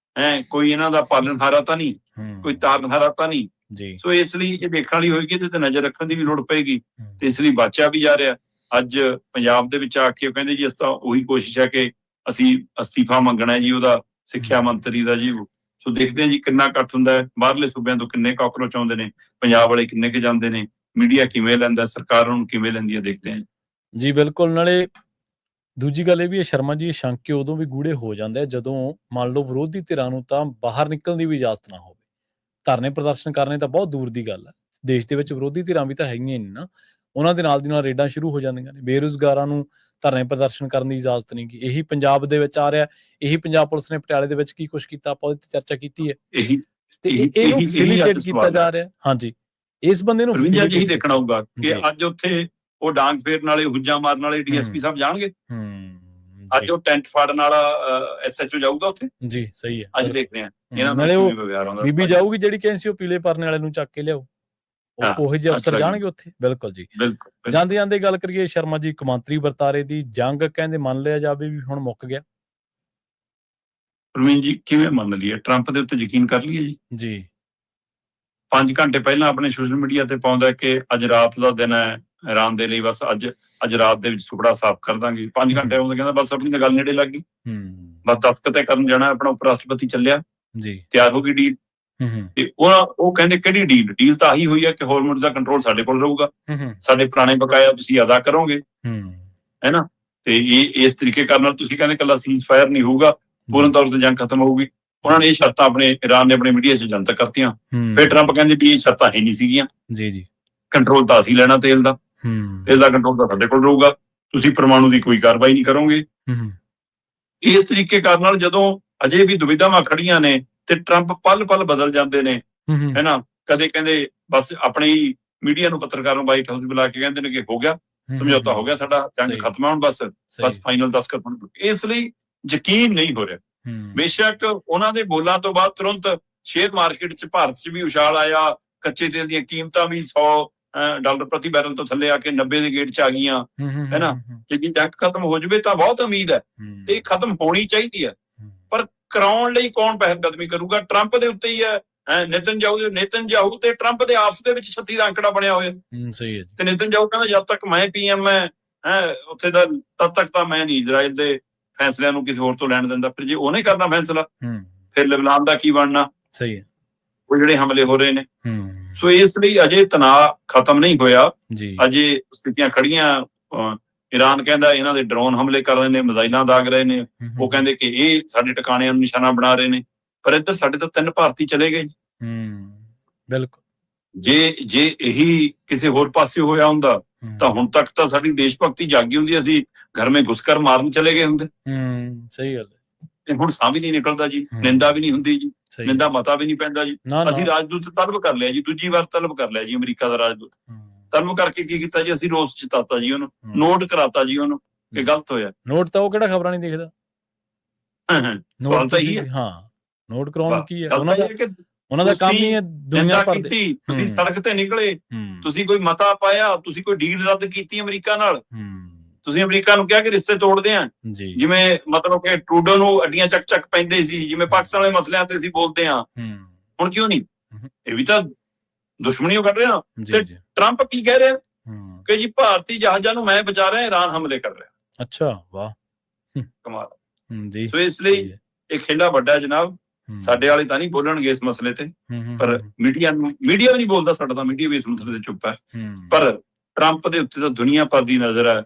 ਕੋਈ ਇਹਨਾਂ ਦਾ ਪਾਲਣਹਾਰਾ ਤਾਂ ਨਹੀਂ, ਕੋਈ ਤਾਰਨਹਾਰਾ ਤਾਂ ਨਹੀਂ। ਸੋ ਇਸ ਲਈ ਇਹ ਦੇਖਣ ਵਾਲੀ ਹੋਏਗੀ, ਇਹਦੇ ਤੇ ਨਜ਼ਰ ਰੱਖਣ ਦੀ ਵੀ ਲੋੜ ਪਏਗੀ। ਤੇ ਇਸ ਲਈ ਬਾਚਿਆ ਵੀ ਜਾ ਰਿਹਾ। ਅੱਜ ਪੰਜਾਬ ਦੇ ਵਿੱਚ ਆ ਕੇ ਉਹ ਕਹਿੰਦੇ ਜੀ, ਅਸੀਂ ਤਾਂ ਉਹੀ ਕੋਸ਼ਿਸ਼ ਹੈ ਕਿ ਅਸੀਂ ਅਸਤੀਫਾ ਮੰਗਣਾ ਜੀ ਉਹਦਾ, ਸਿੱਖਿਆ ਮੰਤਰੀ ਦਾ ਜੀ। ਸੋ ਦੇਖਦੇ ਹਾਂ ਜੀ ਕਿੰਨਾ ਇਕੱਠ ਹੁੰਦਾ ਹੈ, ਬਾਹਰਲੇ ਸੂਬਿਆਂ ਤੋਂ ਕਿੰਨੇ ਕਾਕਰੋਚ ਆਉਂਦੇ ਨੇ, ਪੰਜਾਬ ਵਾਲੇ ਕਿੰਨੇ ਕੁ ਜਾਂਦੇ ਨੇ, ਮੀਡੀਆ ਕਿਵੇਂ ਲੈਂਦਾ, ਸਰਕਾਰ ਉਹਨੂੰ ਕਿਵੇਂ ਲੈਂਦੀ ਹੈ, ਦੇਖਦੇ ਹਾਂ ਜੀ। ਬਿਲਕੁਲ। ਨਾਲੇ ਦੂਜੀ ਗੱਲ ਇਹ ਵੀ ਹੈ ਸ਼ਰਮਾ ਜੀ, ਸ਼ੰਕੇ ਉਦੋਂ ਵੀ ਗੂੜੇ ਹੋ ਜਾਂਦੇ ਆ ਜਦੋਂ ਮੰਨ ਲਓ ਵਿਰੋਧੀ ਧਿਰਾਂ ਨੂੰ ਤਾਂ ਬਾਹਰ ਨਿਕਲਣ ਦੀ ਵੀ ਇਜਾਜ਼ਤ ਨਾ ਹੋਵੇ। ਧਰਨੇ ਪ੍ਰਦਰਸ਼ਨ ਕਰਨੇ ਤਾਂ ਬਹੁਤ ਦੂਰ ਦੀ ਗੱਲ ਹੈ। ਦੇਸ਼ ਦੇ ਵਿੱਚ ਵਿਰੋਧੀ ਧਿਰਾਂ ਵੀ ਤਾਂ ਹੈਗੀਆਂ ਨੇ ਨਾ, ਉਹਨਾਂ ਦੇ ਨਾਲ ਦੀ ਨਾਲ ਰੇਡਾਂ ਸ਼ੁਰੂ ਹੋ ਜਾਂਦੀਆਂ ਨੇ। ਬੇਰੁਜ਼ਗਾਰਾਂ ਨੂੰ ਧਰਨੇ ਪ੍ਰਦਰਸ਼ਨ ਕਰਨ ਦੀ ਇਜਾਜ਼ਤ ਨਹੀਂ ਗੀ। ਇਹੀ ਪੰਜਾਬ ਦੇ ਵਿੱਚ ਆ ਰਿਹਾ, ਇਹੀ ਪੰਜਾਬ ਪੁਲਿਸ ਨੇ ਪਟਿਆਲੇ ਦੇ ਵਿੱਚ ਕੀ ਕੁਛ ਕੀਤਾ, ਆਪਾਂ ਉਹਦੇ ਤੇ ਚਰਚਾ ਕੀਤੀ ਹੈ। ਤੇ ਇਹਨੂੰ ਫੈਸਿਲਿਟੇਟ ਕੀਤਾ ਜਾ ਰਿਹਾ। ਹਾਂਜੀ, ਇਸ ਬੰਦੇ ਨੂੰ ਇਹੀ ਦੇਖਣਾ ਹੋਊਗਾ ਕਿ ਅੱਜ ਉੱਥੇ ਉਹ ਡਾਂਗ ਫੇਰਨ ਵਾਲੇ, ਹੁੱਜਾ ਮਾਰਨ ਵਾਲੇ ਡੀਐਸਪੀ ਸਾਹਿਬ ਜਾਣਗੇ? ਅੱਜ ਉਹ ਟੈਂਟ ਫਾੜਨ ਵਾਲਾ ਐਸਐਚਓ ਜਾਊਗਾ ਉੱਥੇ? ਜੀ ਸਹੀ ਹੈ। ਅੱਜ ਦੇਖਦੇ ਹਾਂ ਇਹਨਾਂ ਦਾ ਕਿਵੇਂ ਵਿਵਹਾਰ ਆਉਂਦਾ। ਬੀਬੀ ਜਾਊਗੀ ਜਿਹੜੀ ਕਹਿੰਦੀ ਸੀ ਉਹ ਪੀਲੇ ਪਰਨੇ ਵਾਲੇ ਨੂੰ ਚੱਕ ਕੇ ਲਿਆਓ, ਉਹੋ ਜਿਹੇ ਅਫਸਰ ਜਾਣਗੇ ਉੱਥੇ। ਬਿਲਕੁਲ ਜੀ। ਜਾਂਦੇ ਜਾਂਦੇ ਗੱਲ ਕਰੀਏ ਸ਼ਰਮਾ ਜੀ, ਕੌਮਾਂਤਰੀ ਵਰਤਾਰੇ ਦੀ ਜੰਗ ਕਹਿੰਦੇ ਮੰਨ ਲਿਆ ਜਾਵੇ ਵੀ ਹੁਣ ਮੁੱਕ ਗਿਆ। ਪ੍ਰਵੀਨ ਜੀ ਕਿਵੇਂ ਮੰਨ ਲਈਏ? ਟਰੰਪ ਦੇ ਉੱਤੇ ਯਕੀਨ ਕਰ ਲਈਏ ਜੀ? 5 ਘੰਟੇ ਪਹਿਲਾਂ ਆਪਣੇ ਸੋਸ਼ਲ ਮੀਡੀਆ ਤੇ ਪਾਉਂਦਾ ਕਿ ਅੱਜ ਰਾਤ ਦਾ ਦਿਨ ਹੈ ਇਰਾਨ ਦੇ ਲਈ, ਬਸ ਅੱਜ ਰਾਤ ਦੇ ਵਿੱਚ ਟੁਕੜਾ ਸਾਫ਼ ਕਰ ਦਾਂਗੇ। 5 ਘੰਟੇ ਆਉਂਦਾ ਕਹਿੰਦਾ ਬਸ ਆਪਣੀ ਤਾਂ ਗੱਲ ਨੇੜੇ ਲੱਗ ਗਈ, ਬਸ ਦਸਤਖਤ ਕਰਨ ਜਾਣਾ। ਆਪਣਾ ਉਪ ਰਾਸ਼ਟਰਪਤੀ ਚੱਲਿਆ ਜੀ, ਤਿਆਰ ਹੋ ਗਈ ਡੀਲ। ਤੇ ਉਹ ਕਹਿੰਦੇ ਕਿਹੜੀ ਡੀਲ? ਡੀਲ ਤਾਂ ਆਹੀ ਹੋਈ ਹੈ ਕਿ ਹਾਰਮੋਜ਼ ਦਾ ਕੰਟਰੋਲ ਸਾਡੇ ਕੋਲ ਰਹੂਗਾ, ਸਾਡੇ ਪੁਰਾਣੇ ਬਕਾਇਆ ਤੁਸੀਂ ਅਦਾ ਕਰੋਗੇ, ਹੈ ਨਾ। ਤੇ ਇਸ ਤਰੀਕੇ ਕਰਨ ਨਾਲ ਤੁਸੀਂ ਕਹਿੰਦੇ ਕੱਲਾ ਸੀਜ਼ ਫਾਇਰ ਨਹੀਂ ਹੋਊਗਾ, ਪੂਰਨ ਤੌਰ ਤੇ ਜੰਗ ਖਤਮ ਹੋਊਗੀ। ਉਹਨਾਂ ਨੇ ਇਹ ਸ਼ਰਤਾਂ ਇਰਾਨ ਨੇ ਆਪਣੇ ਮੀਡੀਆ 'ਚ ਜਨਤਕ ਕਰਤੀਆਂ। ਫਿਰ ਟਰੰਪ ਕਹਿੰਦੇ ਵੀ ਇਹ ਸ਼ਰਤਾਂ ਹੀ ਨਹੀਂ ਸੀਗੀਆਂ, ਕੰਟਰੋਲ ਤਾਂ ਅਸੀਂ ਲੈਣਾ ਤੇਲ ਦਾ ਕੰਟਰੋਲ ਤਾਂ ਸਾਡੇ ਕੋਲ ਰਹੂਗਾ, ਤੁਸੀਂ ਪਰਮਾਣੂ ਦੀ ਕੋਈ ਕਾਰਵਾਈ ਨਹੀਂ ਕਰੋਗੇ। ਇਸ ਤਰੀਕੇ ਕਰਨ ਨਾਲ ਜਦੋਂ ਅਜੇ ਵੀ ਦੁਵਿਧਾਵਾਂ ਖੜੀਆਂ ਨੇ ਤੇ ਟਰੰਪ ਪਲ ਪਲ ਬਦਲ ਜਾਂਦੇ ਨੇ, ਹੈ ਨਾ। ਕਦੇ ਕਹਿੰਦੇ ਬਸ ਆਪਣੇ ਹੀ ਮੀਡੀਆ ਨੂੰ, ਪੱਤਰਕਾਰਾਂ ਨੂੰ ਵਾਈਟ ਹਾਊਸ ਬੁਲਾ ਕੇ ਕਹਿੰਦੇ ਨੇ ਕਿ ਹੋ ਗਿਆ ਸਮਝੌਤਾ, ਹੋ ਗਿਆ ਸਾਡਾ, ਜੰਗ ਖਤਮ ਹੋਣ, ਬਸ ਫਾਈਨਲ ਦਸਤਖਤ ਹੋਣ। ਇਸ ਲਈ ਯਕੀਨ ਨਹੀਂ ਹੋ ਰਿਹਾ। ਬੇਸ਼ੱਕ ਉਹਨਾਂ ਦੇ ਬੋਲਾਂ ਤੋਂ ਬਾਅਦ ਤੁਰੰਤ ਸ਼ੇਅਰ ਮਾਰਕੀਟ 'ਚ, ਭਾਰਤ 'ਚ ਵੀ ਉਛਾਲ ਆਇਆ, ਕੱਚੇ ਤੇਲ ਦੀਆਂ ਕੀਮਤਾਂ ਵੀ $100 ਪ੍ਰਤੀ ਬੈਰਲ ਤੋਂ ਥੱਲੇ ਆ ਕੇ 90 ਦੇ ਗੇਟ 'ਚ ਆ ਗਈਆਂ, ਹੈ ਨਾ। ਜੇ ਜੰਗ ਖਤਮ ਹੋ ਜਾਵੇ ਤਾਂ ਬਹੁਤ ਉਮੀਦ ਹੈ ਤੇ ਖਤਮ ਹੋਣੀ ਚਾਹੀਦੀ ਹੈ, ਪਰ ਕਰਾਉਣ ਲਈ ਕੌਣ ਪਹਿਲਕਦਮੀ ਕਰੂਗਾ? ਟਰੰਪ ਦੇ ਉੱਤੇ ਹੀ ਹੈ। ਨੇਤਨਯਾਹੂ ਤੇ ਟਰੰਪ ਦੇ ਆਪਸ ਦੇ ਵਿੱਚ 36 ਦਾ ਅੰਕੜਾ ਬਣਿਆ ਹੋਇਆ। ਸਹੀ ਹੈ। ਤੇ ਨੇਤਨਯਾਹੂ ਕਹਿੰਦਾ ਜਦ ਤੱਕ ਮੈਂ PM ਹੈ ਉੱਥੇ ਦਾ, ਤਦ ਤੱਕ ਤਾਂ ਮੈਂ ਨਹੀਂ ਇਜ਼ਰਾਈਲ ਦੇ ਫੈਸਲਿਆਂ ਨੂੰ ਕਿਸੇ ਹੋਰ ਤੋਂ ਲੈਣ ਦਿੰਦਾ। ਫਿਰ ਜੇ ਉਹਨੇ ਕਰਨਾ ਫੈਸਲਾ, ਫਿਰ ਲਿਬਨਾਨ ਦਾ ਕੀ ਬਣਨਾ? ਸਹੀ ਹੈ। ਉਹ ਜਿਹੜੇ ਹਮਲੇ ਹੋ ਰਹੇ ਨੇ। ਸੋ ਇਸ ਲਈ ਅਜੇ ਤਣਾਅ ਖਤਮ ਨਹੀਂ ਹੋਇਆ, ਅਜੇ ਸਥਿਤੀਆਂ ਖੜੀਆਂ। ਈਰਾਨ ਕਹਿੰਦਾ ਇਹਨਾਂ ਦੇ ਡਰੋਨ ਹਮਲੇ ਕਰ ਰਹੇ ਨੇ, ਮਿਜ਼ਾਈਲਾਂ ਦਾਗ ਰਹੇ ਨੇ। ਉਹ ਕਹਿੰਦੇ ਕਿ ਇਹ ਸਾਡੇ ਟਿਕਾਣਿਆਂ ਨੂੰ ਨਿਸ਼ਾਨਾ ਬਣਾ ਰਹੇ ਨੇ। ਪਰ ਇੱਧਰ ਸਾਡੇ ਤਾਂ 3 ਭਾਰਤੀ ਚਲੇ ਗਏ। ਬਿਲਕੁਲ। ਜੇ ਇਹੀ ਕਿਸੇ ਹੋਰ ਪਾਸੇ ਹੋਇਆ ਹੁੰਦਾ ਤਾਂ ਹੁਣ ਤੱਕ ਤਾਂ ਸਾਡੀ ਦੇਸ਼ ਭਗਤੀ ਜਾਗੀ ਹੁੰਦੀ, ਅਸੀਂ ਘਰ ਮੇ ਘੁਸ ਕਰ ਮਾਰਨ ਚਲੇ ਗਏ ਹੁੰਦੇ। ਸਹੀ ਗੱਲ ਹੈ। ਤੇ ਹੁਣ ਸਾਹ ਵੀ ਨਹੀਂ ਨਿਕਲਦਾ ਜੀ, ਨਿੰਦਾ ਵੀ ਨਹੀਂ ਹੁੰਦੀ ਜੀ, ਨਿੰਦਾ ਮਤਾ ਵੀ ਨਹੀਂ ਪੈਂਦਾ ਜੀ। ਅਸੀਂ ਰਾਜਦੂਤ ਤਲਬ ਕਰ ਲਿਆ ਜੀ, ਦੂਜੀ ਵਾਰ ਤਲਬ ਕਰ ਲਿਆ ਜੀ ਅਮਰੀਕਾ ਦਾ ਰਾਜਦੂਤ। ਤਲਬ ਕਰਕੇ ਕੀ ਕੀਤਾ ਜੀ? ਅਸੀਂ ਰੋਸ ਜਤਾਤਾ ਜੀ ਉਹਨੂੰ, ਨੋਟ ਕਰਾਤਾ ਜੀ ਉਹਨੂੰ ਕਿ ਗਲਤ ਹੋਇਆ। ਨੋਟ ਤਾਂ ਉਹ ਕਿਹੜਾ ਖਬਰਾਂ ਨਹੀਂ ਦੇਖਦਾ? ਸਵਾਲ ਤਾਂ ਇਹੀ ਹੈ। ਹਾਂ, ਨੋਟ ਕਰਾਉਣ ਕੀ ਹੈ? ਉਹਨਾਂ ਦਾ ਕੰਮ ਹੀ ਹੈ ਦੁਨੀਆ ਭਰ ਦੇ। ਤੁਸੀਂ ਸੜਕ ਤੇ ਨਿਕਲੇ, ਤੁਸੀਂ ਕੋਈ ਮਤਾ ਪਾਇਆ, ਤੁਸੀਂ ਕੋਈ ਡੀਲ ਰੱਦ ਕੀਤੀ ਅਮਰੀਕਾ ਨਾਲ, ਤੁਸੀਂ ਅਮਰੀਕਾ ਨੂੰ ਕਿਹਾ ਕਿ ਰਿਸ਼ਤੇ ਤੋੜਦੇ ਆ। ਜਿਵੇਂ ਮਤਲਬ ਕਿ ਟਰੂਡੋ ਨੂੰ ਅੱਡੀਆਂ ਚੱਕ ਪੈਂਦੇ ਸੀ, ਜਿਵੇਂ ਪਾਕਿਸਤਾਨ ਵਾਲੇ ਮਸਲਿਆਂ ਤੇ ਅਸੀਂ ਬੋਲਦੇ ਆ, ਹੁਣ ਕਿਉਂ ਨਹੀਂ? ਇਹ ਵੀ ਤਾਂ ਦੁਸ਼ਮਣੀ ਕੱਢ ਰਿਹਾ। ਤੇ ਟਰੰਪ ਕੀ ਕਹਿ ਰਿਹਾ ਕਿ ਜੀ ਭਾਰਤੀ ਜਹਾਜ਼ਾਂ ਨੂੰ ਮੈਂ ਬਚਾ ਰਿਹਾ, ਈਰਾਨ ਹਮਲੇ ਕਰ ਰਿਹਾ। ਅੱਛਾ, ਵਾਹ, ਕਮਾਲ। ਸੋ ਇਸ ਲਈ ਇਹ ਖੇਡਾ ਵੱਡਾ ਜਨਾਬ। ਸਾਡੇ ਵਾਲੇ ਤਾਂ ਨਹੀਂ ਬੋਲਣਗੇ ਇਸ ਮਸਲੇ ਤੇ, ਪਰ ਮੀਡੀਆ ਵੀ ਨਹੀਂ ਬੋਲਦਾ, ਸਾਡਾ ਤਾਂ ਮੀਡੀਆ ਵੀ ਇਸ ਮਸਲੇ ਤੇ ਚੁੱਪ ਹੈ। ਪਰ ਟਰੰਪ ਦੇ ਉੱਤੇ ਤਾਂ ਦੁਨੀਆ ਭਰ ਦੀ ਨਜ਼ਰ ਹੈ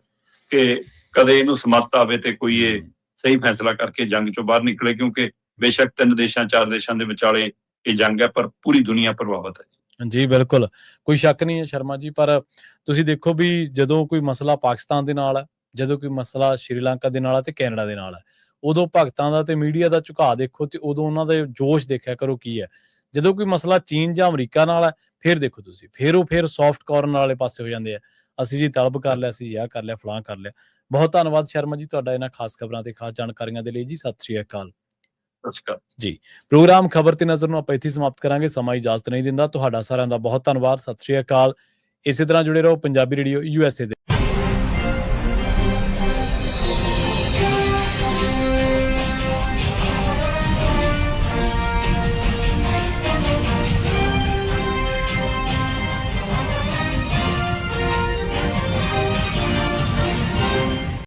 ਕਿ ਕਦੇ ਇਹਨੂੰ ਸਮੱਤ ਆਵੇ ਤੇ ਕੋਈ ਇਹ ਸਹੀ ਫੈਸਲਾ ਕਰਕੇ ਜੰਗ ਚੋਂ ਬਾਹਰ ਨਿਕਲੇ, ਕਿਉਂਕਿ ਬੇਸ਼ੱਕ 3 ਦੇਸ਼ਾਂ 4 ਦੇਸ਼ਾਂ ਦੇ ਵਿਚਾਲੇ ਇਹ ਜੰਗ ਹੈ, ਪਰ ਪੂਰੀ ਦੁਨੀਆ ਪ੍ਰਭਾਵਿਤ ਹੈ। ਜੀ ਬਿਲਕੁਲ, ਕੋਈ ਸ਼ੱਕ ਨਹੀਂ ਹੈ ਸ਼ਰਮਾ ਜੀ। ਪਰ ਤੁਸੀਂ ਦੇਖੋ ਵੀ ਜਦੋਂ ਕੋਈ ਮਸਲਾ ਪਾਕਿਸਤਾਨ ਦੇ ਨਾਲ ਹੈ ਜਦੋਂ ਕੋਈ ਮਸਲਾ ਸ਼੍ਰੀਲੰਕਾ ਦੇ ਨਾਲ ਹੈ ਤੇ ਕੈਨੇਡਾ ਦੇ ਨਾਲ ਹੈ, ਉਦੋਂ ਭਗਤਾਂ ਦਾ ਤੇ ਮੀਡੀਆ ਦਾ ਝੁਕਾਅ ਦੇਖੋ ਤੇ ਉਦੋਂ ਉਹਨਾਂ ਦੇ ਜੋਸ਼ ਦੇਖਿਆ ਕਰੋ ਕੀ ਹੈ। ਜਦੋਂ ਕੋਈ ਮਸਲਾ ਚੀਨ ਜਾਂ ਅਮਰੀਕਾ ਨਾਲ ਹੈ, ਫਿਰ ਦੇਖੋ ਤੁਸੀਂ, ਫਿਰ ਸੌਫਟ ਕਾਰਨਰ ਵਾਲੇ ਪਾਸੇ ਹੋ ਜਾਂਦੇ ਆ, ਅਸੀਂ ਜੀ ਤਲਬ ਕਰ ਲਿਆ, ਅਸੀਂ ਆਹ ਕਰ ਲਿਆ, ਫਲਾਂ ਕਰ ਲਿਆ। ਬਹੁਤ ਧੰਨਵਾਦ ਸ਼ਰਮਾ ਜੀ ਤੁਹਾਡਾ ਇਹਨਾਂ ਖਾਸ ਖਬਰਾਂ ਤੇ ਖਾਸ ਜਾਣਕਾਰੀਆਂ ਦੇ ਲਈ ਜੀ। ਸਤਿ ਸ਼੍ਰੀ ਅਕਾਲ ਜੀ। ਪ੍ਰੋਗਰਾਮ ਖਬਰ ਤੇ ਨਜ਼ਰ ਨੂੰ ਆਪਾਂ ਇੱਥੇ ਸਮਾਪਤ ਕਰਾਂਗੇ, ਸਮਾਂ ਇਜਾਜ਼ਤ ਨਹੀਂ ਦਿੰਦਾ। ਤੁਹਾਡਾ ਸਾਰਿਆਂ ਦਾ ਬਹੁਤ ਧੰਨਵਾਦ। ਸਤਿ ਸ਼੍ਰੀ ਅਕਾਲ। ਇਸੇ ਤਰ੍ਹਾਂ ਜੁੜੇ ਰਹੋ ਪੰਜਾਬੀ ਰੇਡੀਓ USA ਦੇ।